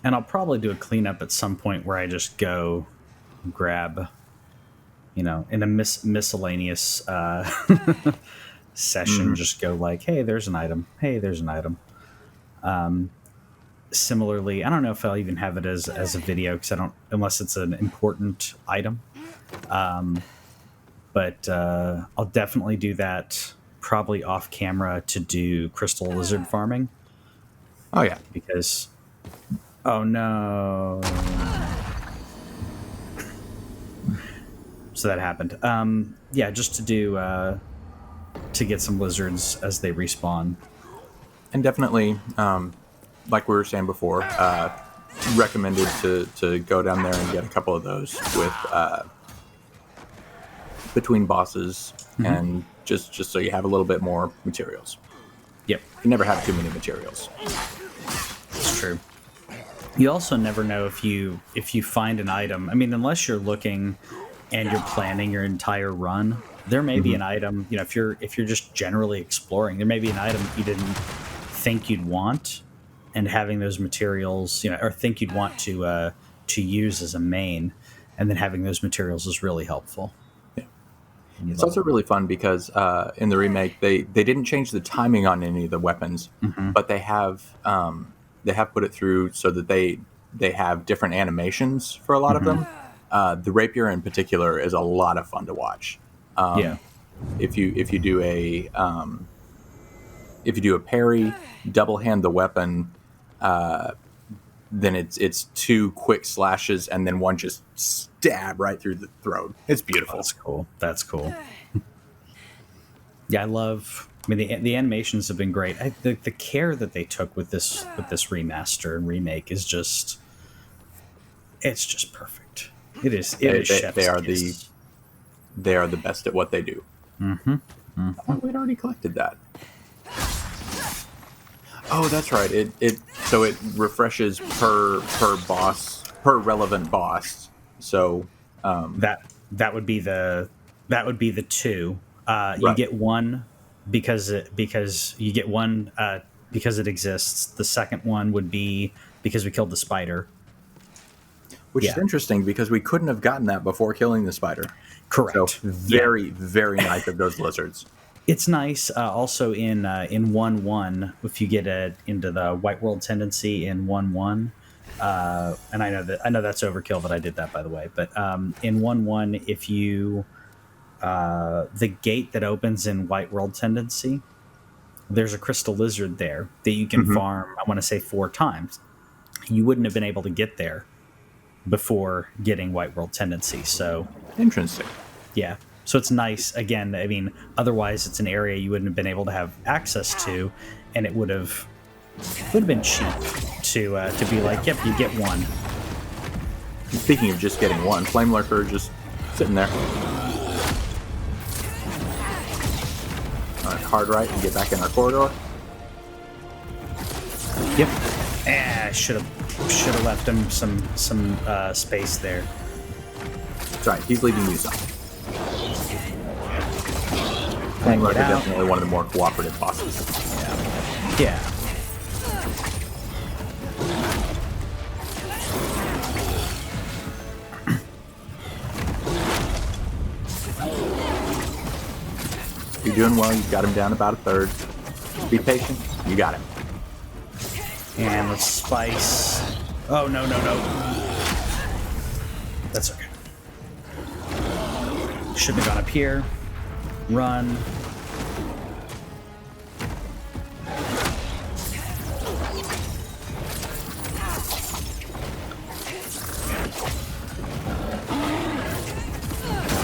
[SPEAKER 1] And I'll probably do a cleanup at some point where I just go grab, in a miscellaneous session, just go like, hey, there's an item. Hey, there's an item. Similarly, I don't know if I'll even have it as a video because unless it's an important item. But I'll definitely do that probably off camera to do crystal lizard farming.
[SPEAKER 2] Oh, yeah.
[SPEAKER 1] Because... Oh no. So that happened. Yeah, just to do to get some lizards as they respawn.
[SPEAKER 2] And definitely, like we were saying before, recommended to go down there and get a couple of those with between bosses and just so you have a little bit more materials.
[SPEAKER 1] Yep.
[SPEAKER 2] You never have too many materials.
[SPEAKER 1] It's true. You also never know if you find an item. I mean, unless you're looking and you're planning your entire run, there may be an item. If you're just generally exploring, there may be an item you didn't think you'd want, and having those materials, or think you'd want to use as a main, and then having those materials is really helpful.
[SPEAKER 2] Yeah. It's also really fun because in the remake they didn't change the timing on any of the weapons, but they have put it through so that they have different animations for a lot of them. The rapier in particular is a lot of fun to watch. If you do a parry, double hand the weapon, then it's two quick slashes and then one just stab right through the throat. It's beautiful.
[SPEAKER 1] That's cool. Yeah, I mean, the animations have been great. The care that they took with this remaster and remake is just perfect. It is.
[SPEAKER 2] They are the best at what they do. Oh, we'd already collected that. Oh, that's right. It refreshes per relevant boss. So
[SPEAKER 1] that would be the 2.
[SPEAKER 2] Right.
[SPEAKER 1] You get one because it exists. The second one would be because we killed the spider.
[SPEAKER 2] Which is interesting because we couldn't have gotten that before killing the spider.
[SPEAKER 1] Correct.
[SPEAKER 2] So very nice of those lizards.
[SPEAKER 1] It's nice. Also in 1-1, if you get into the white world tendency in 1-1, and I know that's overkill that I did that, by the way. But in 1-1, if you the gate that opens in white world tendency, there's a crystal lizard there that you can farm. I want to say 4 times. You wouldn't have been able to get there before getting white world tendency. So
[SPEAKER 2] interesting.
[SPEAKER 1] Yeah. So it's nice. Again, I mean, otherwise it's an area you wouldn't have been able to have access to, and it would have been cheap to be like, yep, you get one.
[SPEAKER 2] Speaking of just getting one, Flamelurker just sitting there. Hard right and get back in our corridor.
[SPEAKER 1] Yep. Should have left him some space there.
[SPEAKER 2] That's right. He's leaving you some.
[SPEAKER 1] Flamelurker
[SPEAKER 2] definitely one of the more cooperative bosses.
[SPEAKER 1] Yeah.
[SPEAKER 2] You're doing well. You've got him down about a third. Be patient. You got him.
[SPEAKER 1] And let's spice. Oh, no. That's okay. Shouldn't have gone up here. Run.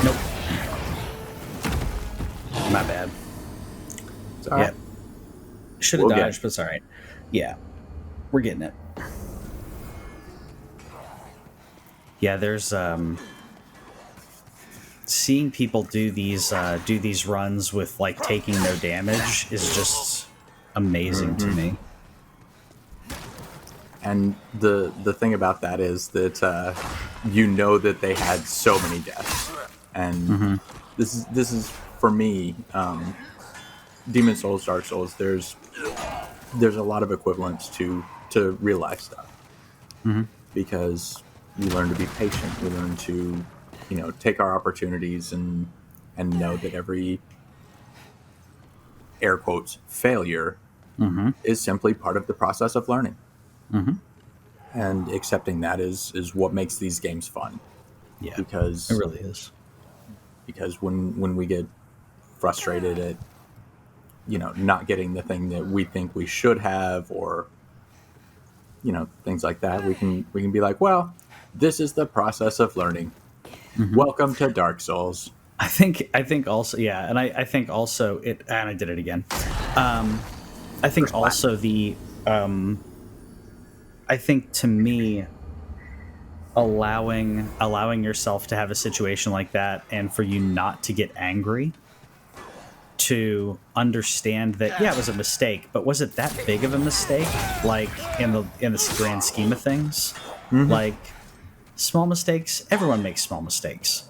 [SPEAKER 1] Nope. My bad.
[SPEAKER 2] It's all right.
[SPEAKER 1] Yeah. Should have dodged, but it's all right. Yeah. We're getting it. Yeah, there's seeing people do these runs with like taking no damage is just amazing to me.
[SPEAKER 2] And the thing about that is that you know that they had so many deaths, and this is for me, Demon Souls, Dark Souls. There's a lot of equivalents to real life stuff, because you learn to be patient. You learn to take our opportunities and know that every air quotes failure is simply part of the process of learning. And accepting that is what makes these games fun.
[SPEAKER 1] Yeah,
[SPEAKER 2] because
[SPEAKER 1] it really is.
[SPEAKER 2] Because when we get frustrated at not getting the thing that we think we should have, or things like that, we can be like, well, this is the process of learning. Welcome to Dark Souls.
[SPEAKER 1] I think also, yeah, and I think also it, and I did it again. I think also I think to me, allowing yourself to have a situation like that, and for you not to get angry, to understand that it was a mistake, but was it that big of a mistake? Like in the grand scheme of things, like small mistakes, everyone makes small mistakes.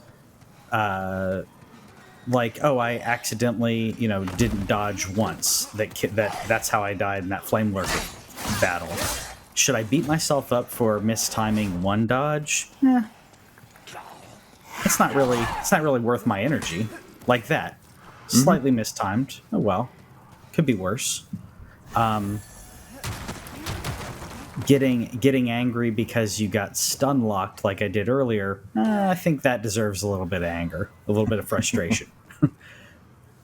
[SPEAKER 1] Like, oh, I accidentally didn't dodge once. That's how I died in that Flamelurker battle. Should I beat myself up for mistiming one dodge? It's not really worth my energy. Like that. Slightly mistimed. Oh well. Could be worse. Getting angry because you got stun locked like I did earlier, I think that deserves a little bit of anger, a little bit of frustration.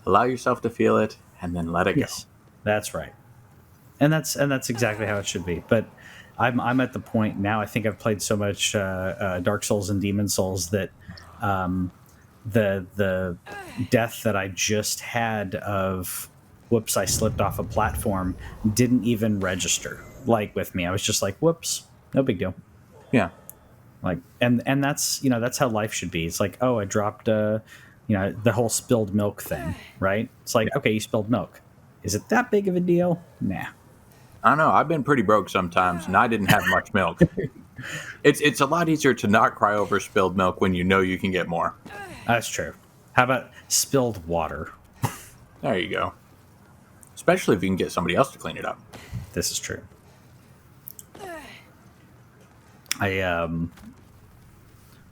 [SPEAKER 2] Allow yourself to feel it and then let it go.
[SPEAKER 1] Yes, that's right. And that's exactly how it should be. But I'm at the point now, I think I've played so much Dark Souls and Demon Souls that the death that I just had of whoops, I slipped off a platform didn't even register with me. I was just like, whoops, no big deal.
[SPEAKER 2] Yeah.
[SPEAKER 1] Like, and that's, that's how life should be. It's like, oh, I dropped, the whole spilled milk thing, right? It's like, okay, you spilled milk. Is it that big of a deal? Nah.
[SPEAKER 2] I don't know. I've been pretty broke sometimes, and I didn't have much milk. It's a lot easier to not cry over spilled milk when you know you can get more.
[SPEAKER 1] That's true. How about spilled water?
[SPEAKER 2] There you go. Especially if you can get somebody else to clean it up.
[SPEAKER 1] This is true. I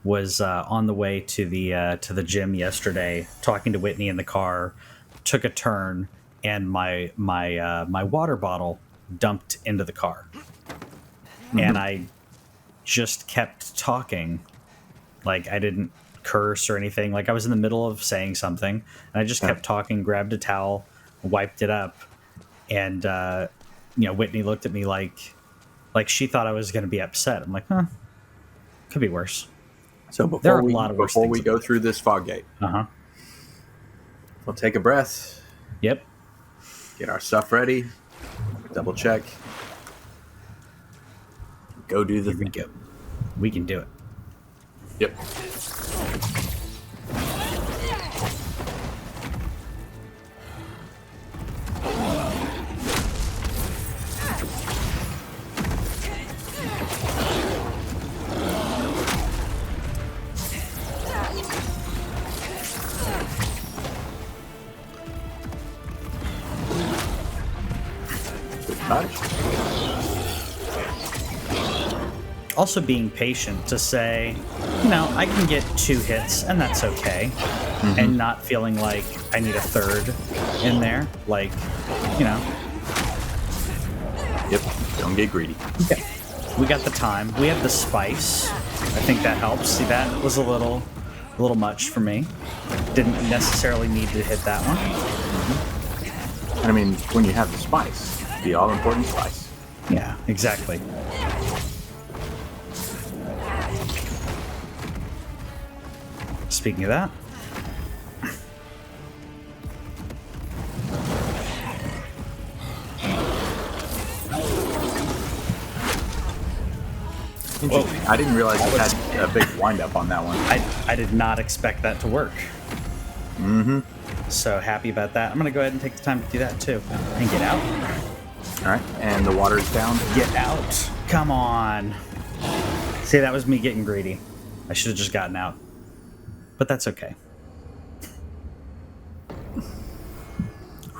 [SPEAKER 1] was on the way to the gym yesterday, talking to Whitney in the car, took a turn, and my water bottle dumped into the car, and I just kept talking, like I didn't curse or anything. Like I was in the middle of saying something, and I just kept talking. Grabbed a towel, wiped it up, and Whitney looked at me like she thought I was going to be upset. I'm like, huh, could be worse.
[SPEAKER 2] So
[SPEAKER 1] There are a lot of worse
[SPEAKER 2] before
[SPEAKER 1] things
[SPEAKER 2] we go
[SPEAKER 1] about
[SPEAKER 2] through this fog gate, we'll take a breath,
[SPEAKER 1] Yep.
[SPEAKER 2] get our stuff ready, double check, go do the
[SPEAKER 1] Here we
[SPEAKER 2] thing.
[SPEAKER 1] go. We can do it.
[SPEAKER 2] Yep.
[SPEAKER 1] Also being patient to say, I can get 2 hits and that's okay. And not feeling like I need a third in there. Like,
[SPEAKER 2] Yep. Don't get greedy.
[SPEAKER 1] Yeah. We got the time. We have the spice. I think that helps. See, that was a little much for me. Didn't necessarily need to hit that one.
[SPEAKER 2] And I mean, when you have the spice, the all-important spice.
[SPEAKER 1] Yeah, exactly. Speaking of that,
[SPEAKER 2] Interesting. I didn't realize it had a big wind-up on that one.
[SPEAKER 1] I did not expect that to work. So happy about that. I'm going to go ahead and take the time to do that too. And get out.
[SPEAKER 2] All right, and the water's down.
[SPEAKER 1] Get out. Come on. See, that was me getting greedy. I should have just gotten out. But that's okay.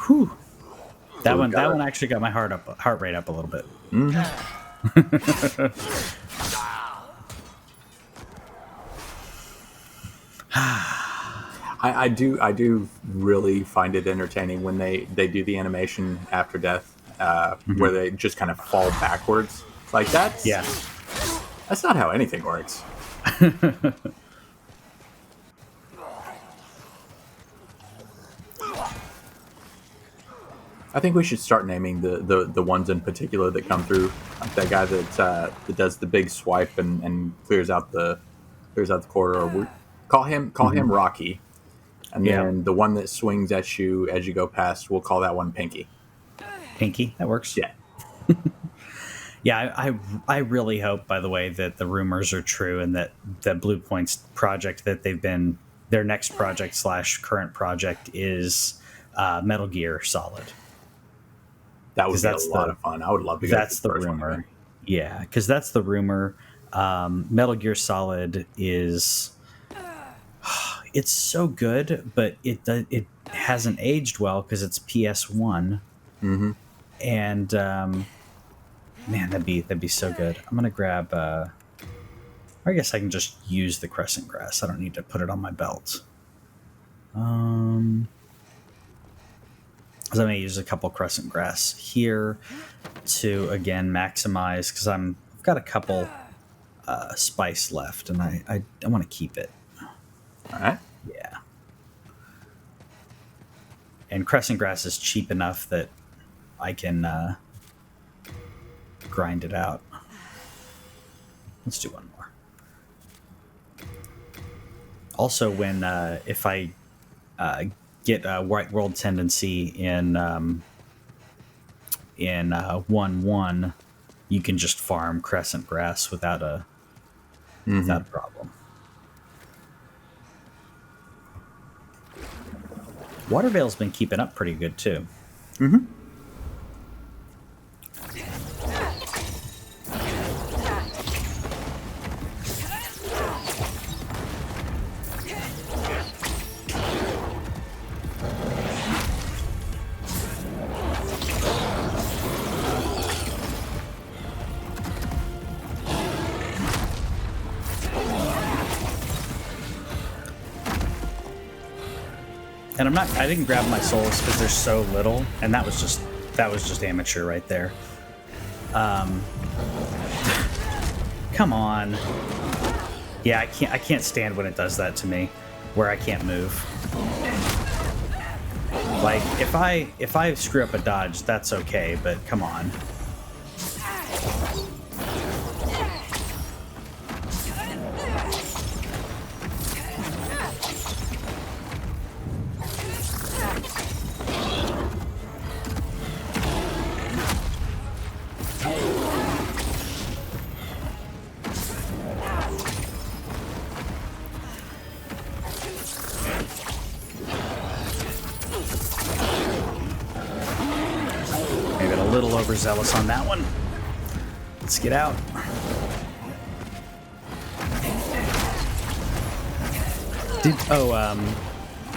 [SPEAKER 1] Whew. That one actually got my heart rate up a little bit.
[SPEAKER 2] I do really find it entertaining when they do the animation after death, where they just kind of fall backwards. Like that's not how anything works. I think we should start naming the ones in particular that come through. Like that guy that does the big swipe and clears out the corridor. We call him Rocky, and then the one that swings at you as you go past, we'll call that one Pinky.
[SPEAKER 1] Pinky, that works.
[SPEAKER 2] Yeah.
[SPEAKER 1] Yeah, I really hope, by the way, that the rumors are true and that Blue Point's project that they've been their next project / current project is Metal Gear Solid.
[SPEAKER 2] That would be a lot of fun. I would love to go.
[SPEAKER 1] That's the rumor. Yeah, because that's the rumor. Metal Gear Solid is it's so good, but it hasn't aged well because it's PS1. And man, that'd be so good. I'm gonna grab. I guess I can just use the crescent grass. I don't need to put it on my belt. So I'm going to use a couple crescent grass here to, again, maximize, because I've got a couple spice left, and I want to keep it.
[SPEAKER 2] All right.
[SPEAKER 1] Yeah. And crescent grass is cheap enough that I can grind it out. Let's do one more. Also, if I get a White World tendency in 1-1, you can just farm crescent grass without a problem. Watervale's been keeping up pretty good too. And I didn't grab my souls because there's so little, and that was just amateur right there. Come on. Yeah, I can't stand when it does that to me, where I can't move. Like, if I screw up a dodge, that's okay, but come on. Overzealous on that one. Let's get out.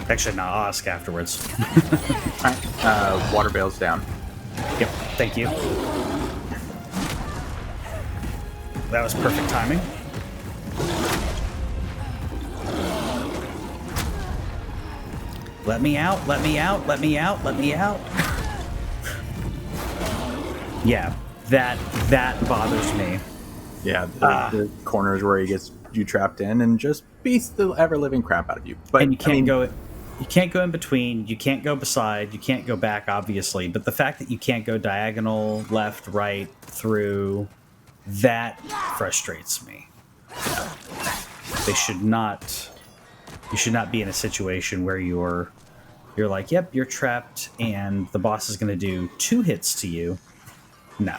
[SPEAKER 1] Actually, no, I'll ask afterwards.
[SPEAKER 2] Alright, water bail's down.
[SPEAKER 1] Yep, thank you. That was perfect timing. Let me out, let me out, let me out, let me out. Yeah, that bothers me.
[SPEAKER 2] Yeah, the corners where he gets you trapped in and just beats the ever-living crap out of you. But
[SPEAKER 1] and you can't go in between, you can't go beside, you can't go back, obviously. But the fact that you can't go diagonal, left, right, through, that frustrates me. You should not be in a situation where you're like, yep, you're trapped, and the boss is going to do 2 hits to you. No.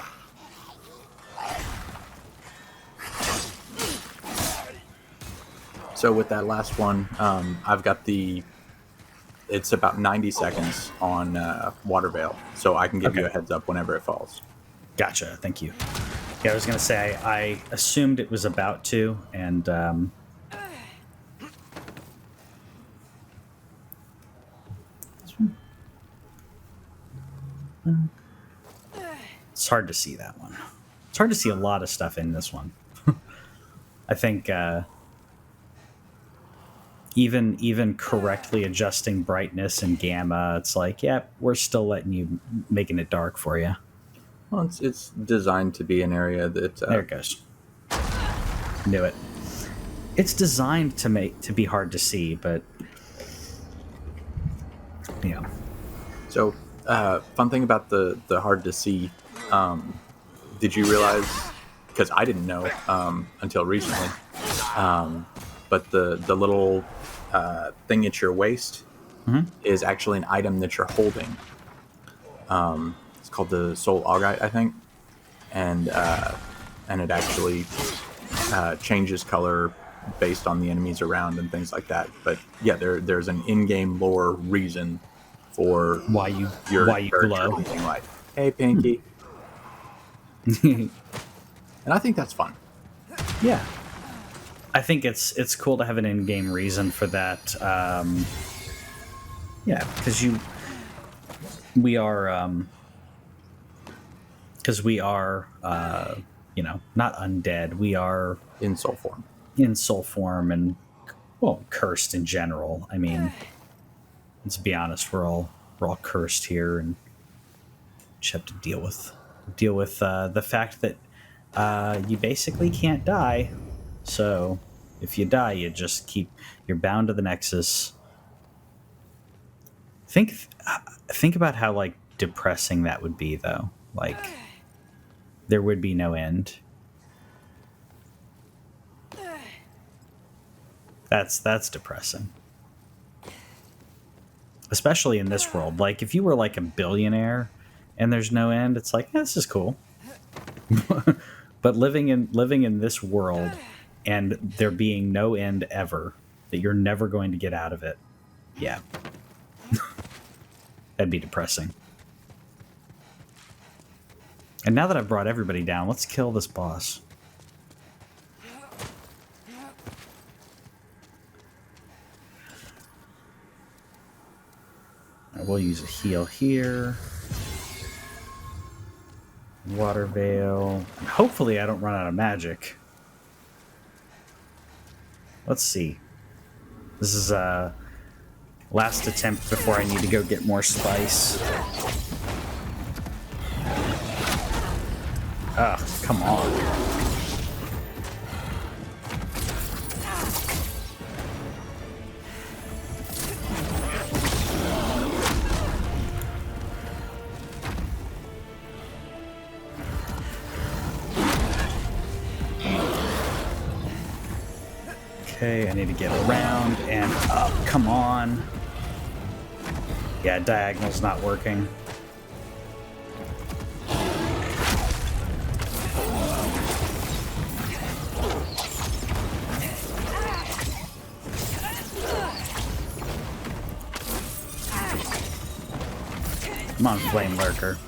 [SPEAKER 2] So with that last one, I've got it's about 90 seconds on Water Veil, so I can give you a heads up whenever it falls.
[SPEAKER 1] Gotcha, thank you. Yeah, I was going to say, I assumed it was about to, and... it's hard to see that one. It's hard to see a lot of stuff in this one. I think even correctly adjusting brightness and gamma, it's like, yeah, we're still letting you, making it dark for you.
[SPEAKER 2] Well, it's designed to be an area that...
[SPEAKER 1] there it goes. Knew it. It's designed to be hard to see, but... yeah.
[SPEAKER 2] So, fun thing about the hard to see... did you realize, because I didn't know until recently, but the little thing at your waist is actually an item that you're holding. It's called the Soul Augite, I think, and it actually changes color based on the enemies around and things like that. But yeah, there's an in-game lore reason for
[SPEAKER 1] why you glow.
[SPEAKER 2] Being like, hey, Pinky. And I think that's fun.
[SPEAKER 1] Yeah, I think it's cool to have an in-game reason for that. Yeah, because we are not undead. We are
[SPEAKER 2] in soul form.
[SPEAKER 1] In soul form, and well, cursed in general. I mean, let's be honest, we're all cursed here, and just have to deal with the fact that you basically can't die. So if you die, you're bound to the Nexus. Think about how like depressing that would be, though. Like there would be no end. That's depressing. Especially in this world. Like if you were like a billionaire and there's no end, it's like, this is cool. But living in this world and there being no end ever, that you're never going to get out of it, yeah. That'd be depressing. And now that I've brought everybody down, let's kill this boss. We'll use a heal here. Water Veil. And hopefully I don't run out of magic. Let's see. This is Last attempt before I need to go get more spice. Ugh, come on. Okay, I need to get around and up. Come on. Yeah, diagonal's not working. Come on, Flamelurker.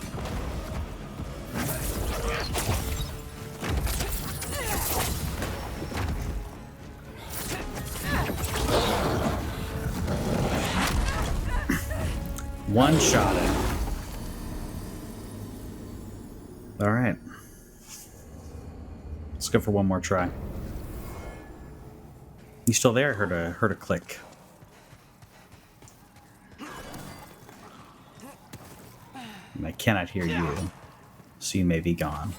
[SPEAKER 1] One shot it. All right. Let's go for one more try. You still there? Heard a click. And I cannot hear you, so you may be gone.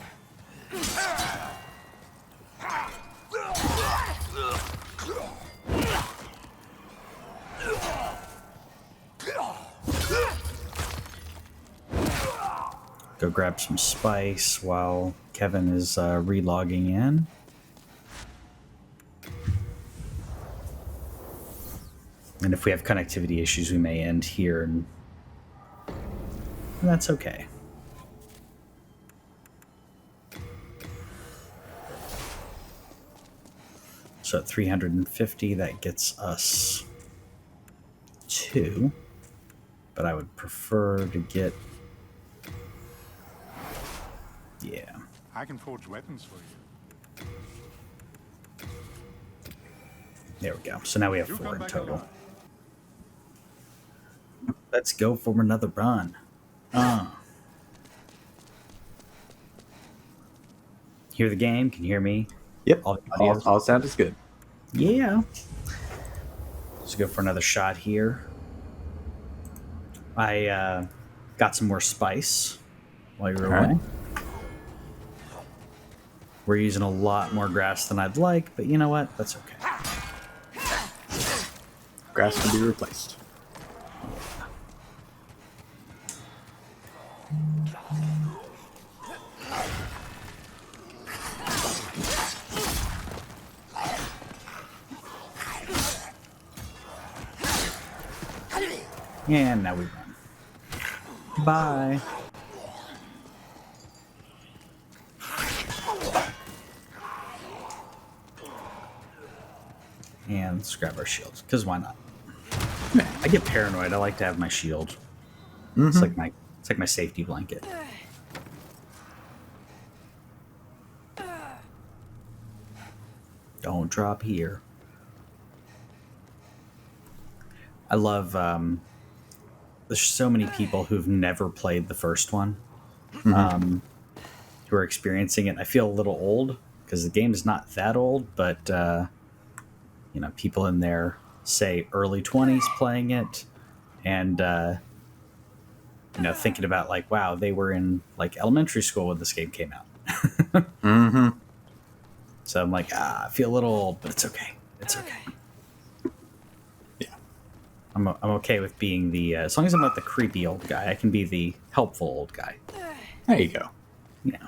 [SPEAKER 1] Go grab some spice while Kevin is relogging in. And if we have connectivity issues, we may end here, and that's okay. So at 350, that gets us 2. But I would prefer to get... Yeah.
[SPEAKER 5] I can forge weapons for you.
[SPEAKER 1] There we go. So now we have 4 in total. Let's go for another run. Hear the game? Can you hear me?
[SPEAKER 2] Yep. All sound is good.
[SPEAKER 1] Yeah. Let's go for another shot here. I got some more spice while you were away.
[SPEAKER 2] Right.
[SPEAKER 1] We're using a lot more grass than I'd like, but you know what? That's okay.
[SPEAKER 2] Grass can be replaced.
[SPEAKER 1] And now we run. Bye. And let's grab our shields, because why not? I get paranoid. I like to have my shield. Mm-hmm. It's like my safety blanket. Don't drop here. I love there's so many people who've never played the first one, who are experiencing it. I feel a little old because the game is not that old, but you know, people in their, say, early 20s playing it, and you know, thinking about like, wow, they were in like elementary school when this game came out. So I'm like, I feel a little old, but it's okay. It's okay. I'm okay with being the, as long as I'm not the creepy old guy, I can be the helpful old guy.
[SPEAKER 2] There you go.
[SPEAKER 1] Yeah.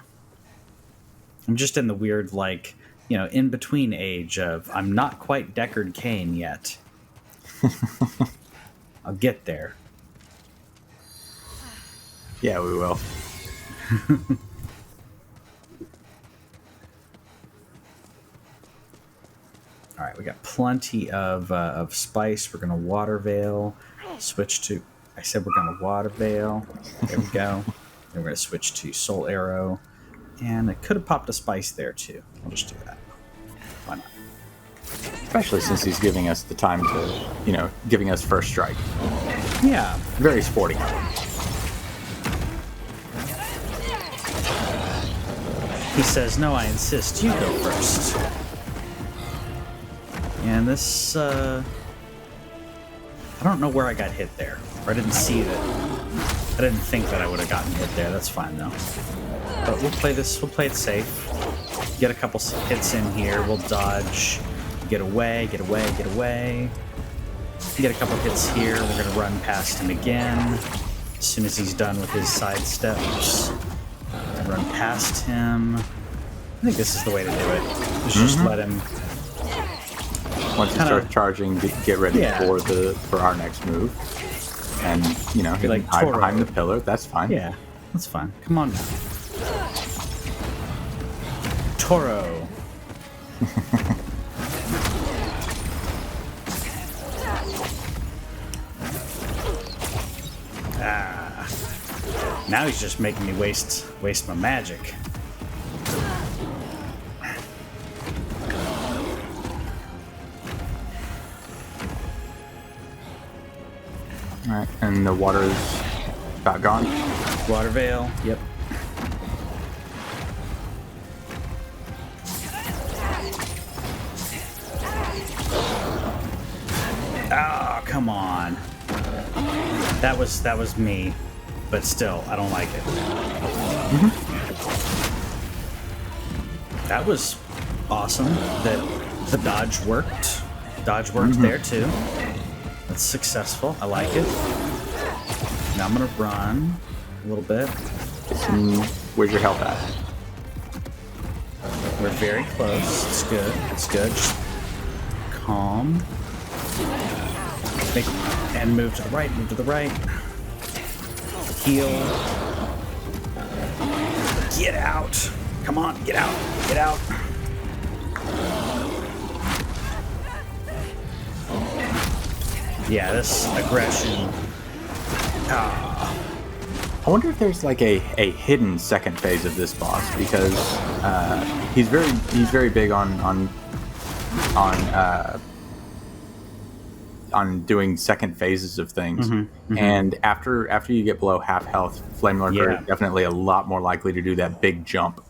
[SPEAKER 1] I'm just in the weird, like, you know, in between age of, I'm not quite Deckard Cain yet. I'll get there.
[SPEAKER 2] Yeah, we will.
[SPEAKER 1] All right, we got plenty of spice. We're gonna water veil. Switch to. I said we're gonna water veil. There we go. Then we're gonna switch to soul arrow, and I could have popped a spice there too. I'll just do that. Why not?
[SPEAKER 2] Especially since he's giving us the time to, you know, giving us first strike.
[SPEAKER 1] Yeah.
[SPEAKER 2] Very sporting.
[SPEAKER 1] He says, "No, I insist. You go first." And this I don't know where I got hit there. Or I didn't see that. I didn't think that I would have gotten hit there. That's fine, though. But we'll play this. We'll play it safe. Get a couple hits in here. We'll dodge. Get away, get away, get away. Get a couple hits here. We're going to run past him again. As soon as he's done with his side steps. Run past him. I think this is the way to do it. Just let him...
[SPEAKER 2] Once he starts charging, get ready for our next move. And, you know, he
[SPEAKER 1] like
[SPEAKER 2] hide behind the pillar. That's fine.
[SPEAKER 1] Yeah, that's fine. Come on now. Toro. Now he's just making me waste my magic.
[SPEAKER 2] Alright, and the water's about gone.
[SPEAKER 1] Water veil, yep. Oh, come on. That was me. But still, I don't like it. That was awesome that the dodge worked. Dodge worked there too. That's successful. I like it. Now I'm gonna run a little bit.
[SPEAKER 2] Where's your health at?
[SPEAKER 1] We're very close. It's good. It's good. Just calm. And move to the right. Move to the right. Heal. Get out. Come on, get out. Get out. Yeah, this aggression.
[SPEAKER 2] I wonder if there's like a hidden second phase of this boss, because he's very big on doing second phases of things. And after you get below half health, Flamelurker is definitely a lot more likely to do that big jump.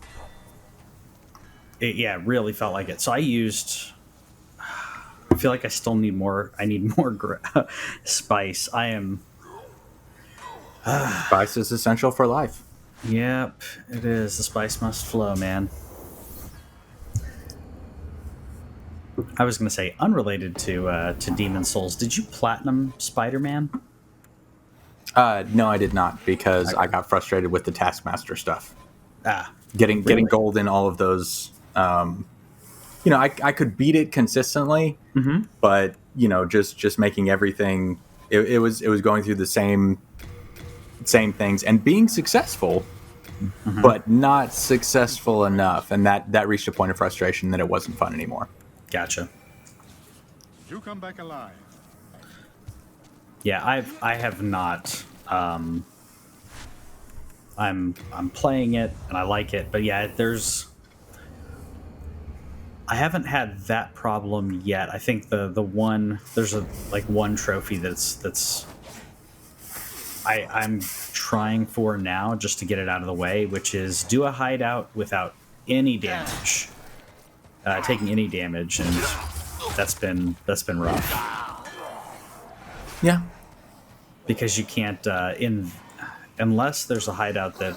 [SPEAKER 1] It really felt like it. So I feel like I still need more. I need more spice.
[SPEAKER 2] Spice is essential for life.
[SPEAKER 1] Yep, it is. The spice must flow, man. I was going to say, unrelated to Demon Souls, did you platinum Spider-Man?
[SPEAKER 2] No, I did not, because I got frustrated with the Taskmaster stuff. Getting gold in all of those. You know, I could beat it consistently, but you know, just making everything. It was going through the same things and being successful, but not successful enough, and that reached a point of frustration that it wasn't fun anymore.
[SPEAKER 1] Gotcha.
[SPEAKER 5] You come back alive.
[SPEAKER 1] Yeah, I have not. I'm playing it and I like it, but yeah, I haven't had that problem yet. I think there's one trophy that's I'm trying for now, just to get it out of the way, which is do a hideout without any damage, taking any damage, and that's been rough.
[SPEAKER 2] Yeah,
[SPEAKER 1] because you can't unless there's a hideout type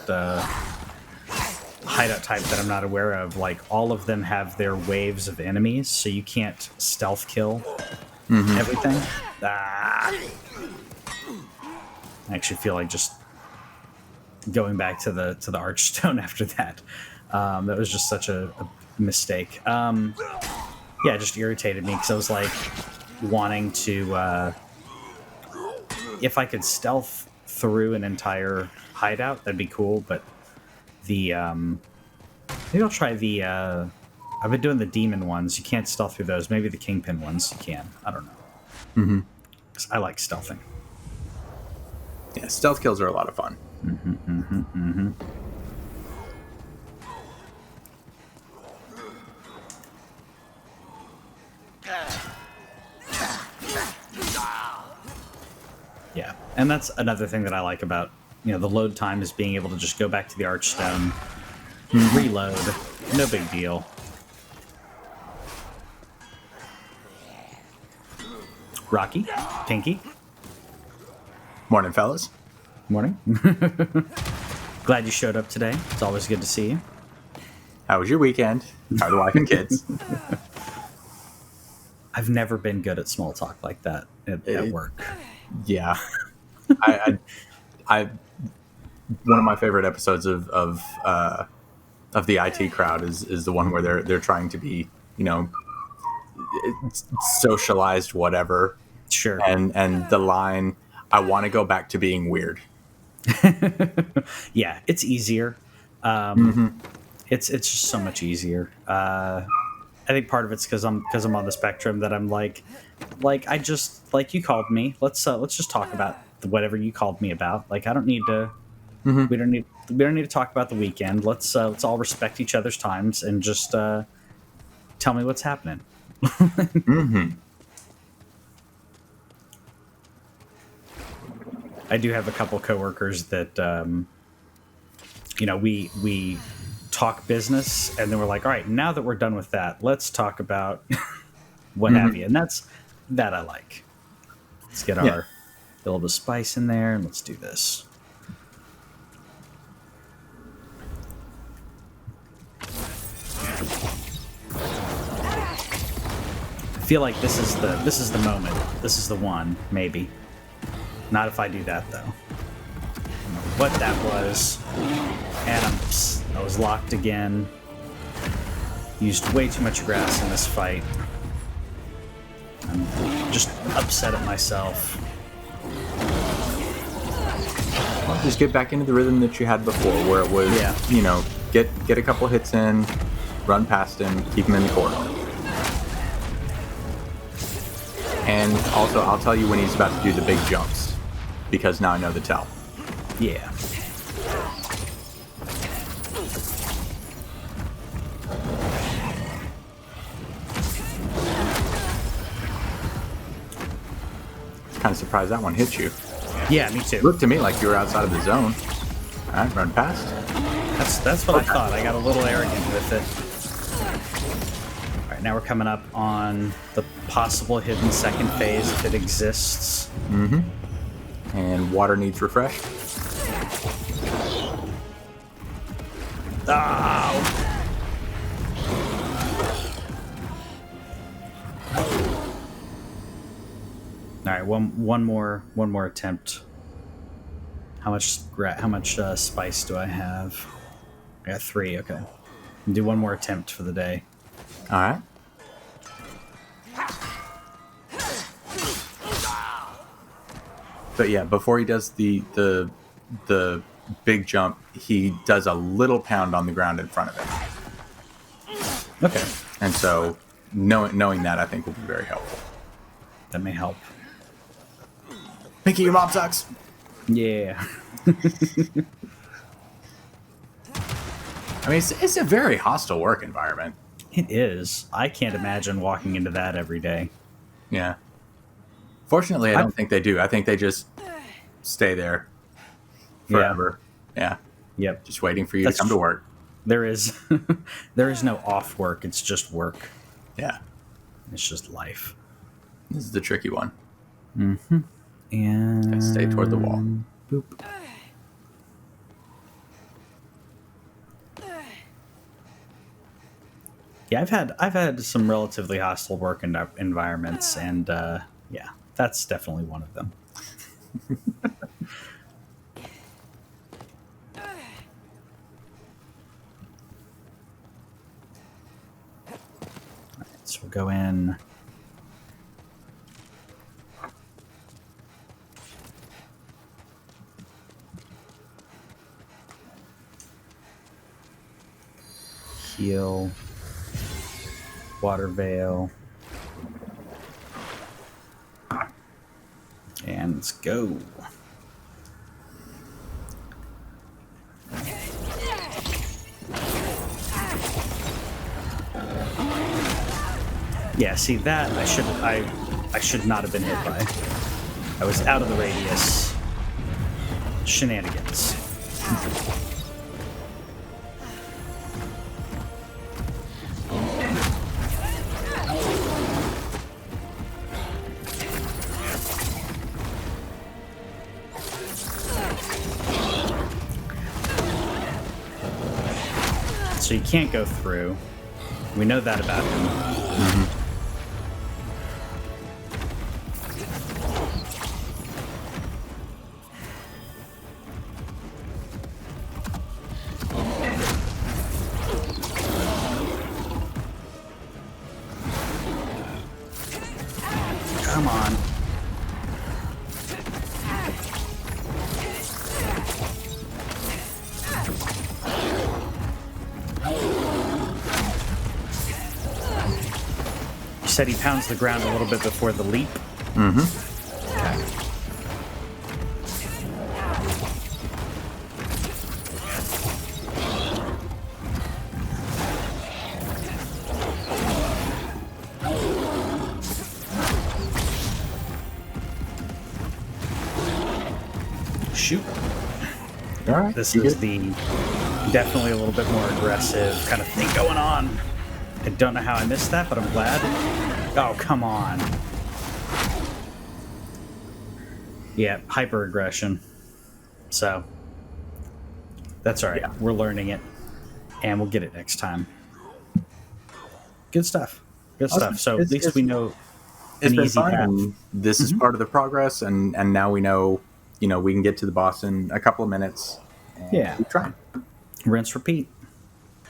[SPEAKER 1] that I'm not aware of. Like, all of them have their waves of enemies, so you can't stealth kill everything. I actually feel like just going back to the Archstone after that. That was just such a mistake. Yeah, it just irritated me, because I was like wanting to. If I could stealth through an entire hideout, that'd be cool. But maybe I'll try the. I've been doing the demon ones. You can't stealth through those. Maybe the kingpin ones you can. I don't know. 'Cause I like stealthing.
[SPEAKER 2] Yeah, stealth kills are a lot of fun.
[SPEAKER 1] Yeah, and that's another thing that I like about, the load time, is being able to just go back to the Archstone, reload, no big deal. Rocky, Pinky,
[SPEAKER 2] Morning, fellas.
[SPEAKER 1] Morning. Glad you showed up today. It's always good to see you.
[SPEAKER 2] How was your weekend? How are the wife and kids?
[SPEAKER 1] I've never been good at small talk like that at work.
[SPEAKER 2] Yeah. I one of my favorite episodes of the IT crowd is the one where they're trying to be, socialized, whatever.
[SPEAKER 1] Sure.
[SPEAKER 2] And the line, I want to go back to being weird.
[SPEAKER 1] Yeah, it's easier. It's just so much easier. I think part of it's because I'm on the spectrum that I'm like I just like you called me. Let's just talk about whatever you called me about. Like I don't need to. We don't need to talk about the weekend. Let's all respect each other's times and just tell me what's happening. I do have a couple coworkers that we talk business, and then we're like, all right, now that we're done with that, let's talk about what have you. And that I like. Let's get our little bit of spice in there, and let's do this. I feel like this is the moment. This is the one, maybe. Not if I do that though. I don't know what that was. And I was locked again. Used way too much grass in this fight. I'm just upset at myself.
[SPEAKER 2] Well, just get back into the rhythm that you had before, where it was, get a couple hits in, run past him, keep him in the corner. And also, I'll tell you when he's about to do the big jumps, because now I know the tell.
[SPEAKER 1] Yeah.
[SPEAKER 2] Kind of surprised that one hit you.
[SPEAKER 1] Yeah, me too.
[SPEAKER 2] Looked to me like you were outside of the zone. All right, run past.
[SPEAKER 1] That's what I thought. I got a little arrogant with it. All right, now we're coming up on the possible hidden second phase if it exists.
[SPEAKER 2] And water needs refresh.
[SPEAKER 1] Oh! All right, one more attempt. How much spice do I have? I got 3. Okay, I'll do one more attempt for the day.
[SPEAKER 2] All right. But yeah, before he does the big jump, he does a little pound on the ground in front of him.
[SPEAKER 1] Okay,
[SPEAKER 2] And so knowing that, I think, will be very helpful.
[SPEAKER 1] that may help.
[SPEAKER 2] Pinky, your mom sucks.
[SPEAKER 1] Yeah.
[SPEAKER 2] I mean, it's a very hostile work environment.
[SPEAKER 1] It is. I can't imagine walking into that every day.
[SPEAKER 2] Yeah. Fortunately, I don't think they do. I think they just stay there forever. Yeah.
[SPEAKER 1] Yep.
[SPEAKER 2] Just waiting for you to come to work.
[SPEAKER 1] There is no off work. It's just work.
[SPEAKER 2] Yeah.
[SPEAKER 1] It's just life.
[SPEAKER 2] This is the tricky one.
[SPEAKER 1] And
[SPEAKER 2] Okay, stay toward the wall.
[SPEAKER 1] Boop. Yeah, I've had some relatively hostile work environments, and yeah, that's definitely one of them. Alright, so we'll go in. Heal. Water veil. And let's go. Yeah, see that I should not have been hit by. I was out of the radius. Shenanigans. so you can't go through. We know that about him. Come on. You said he pounds the ground a little bit before the leap. Shoot.
[SPEAKER 2] All right.
[SPEAKER 1] This
[SPEAKER 2] you
[SPEAKER 1] is
[SPEAKER 2] good?
[SPEAKER 1] the definitely a little bit more aggressive kind of thing going on. I don't know how I missed that, but I'm glad. Oh, come on. Yeah, hyper aggression. So that's all right.
[SPEAKER 2] Yeah.
[SPEAKER 1] We're learning it, and we'll get it next time. Good stuff. Good
[SPEAKER 2] Awesome.
[SPEAKER 1] stuff. So at least we know
[SPEAKER 2] It's
[SPEAKER 1] an
[SPEAKER 2] been
[SPEAKER 1] easy
[SPEAKER 2] fun,
[SPEAKER 1] path.
[SPEAKER 2] and this is part of the progress, and now we know, we can get to the boss in a couple of minutes. And
[SPEAKER 1] Yeah.
[SPEAKER 2] keep trying.
[SPEAKER 1] Rinse, repeat.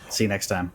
[SPEAKER 1] See you next time.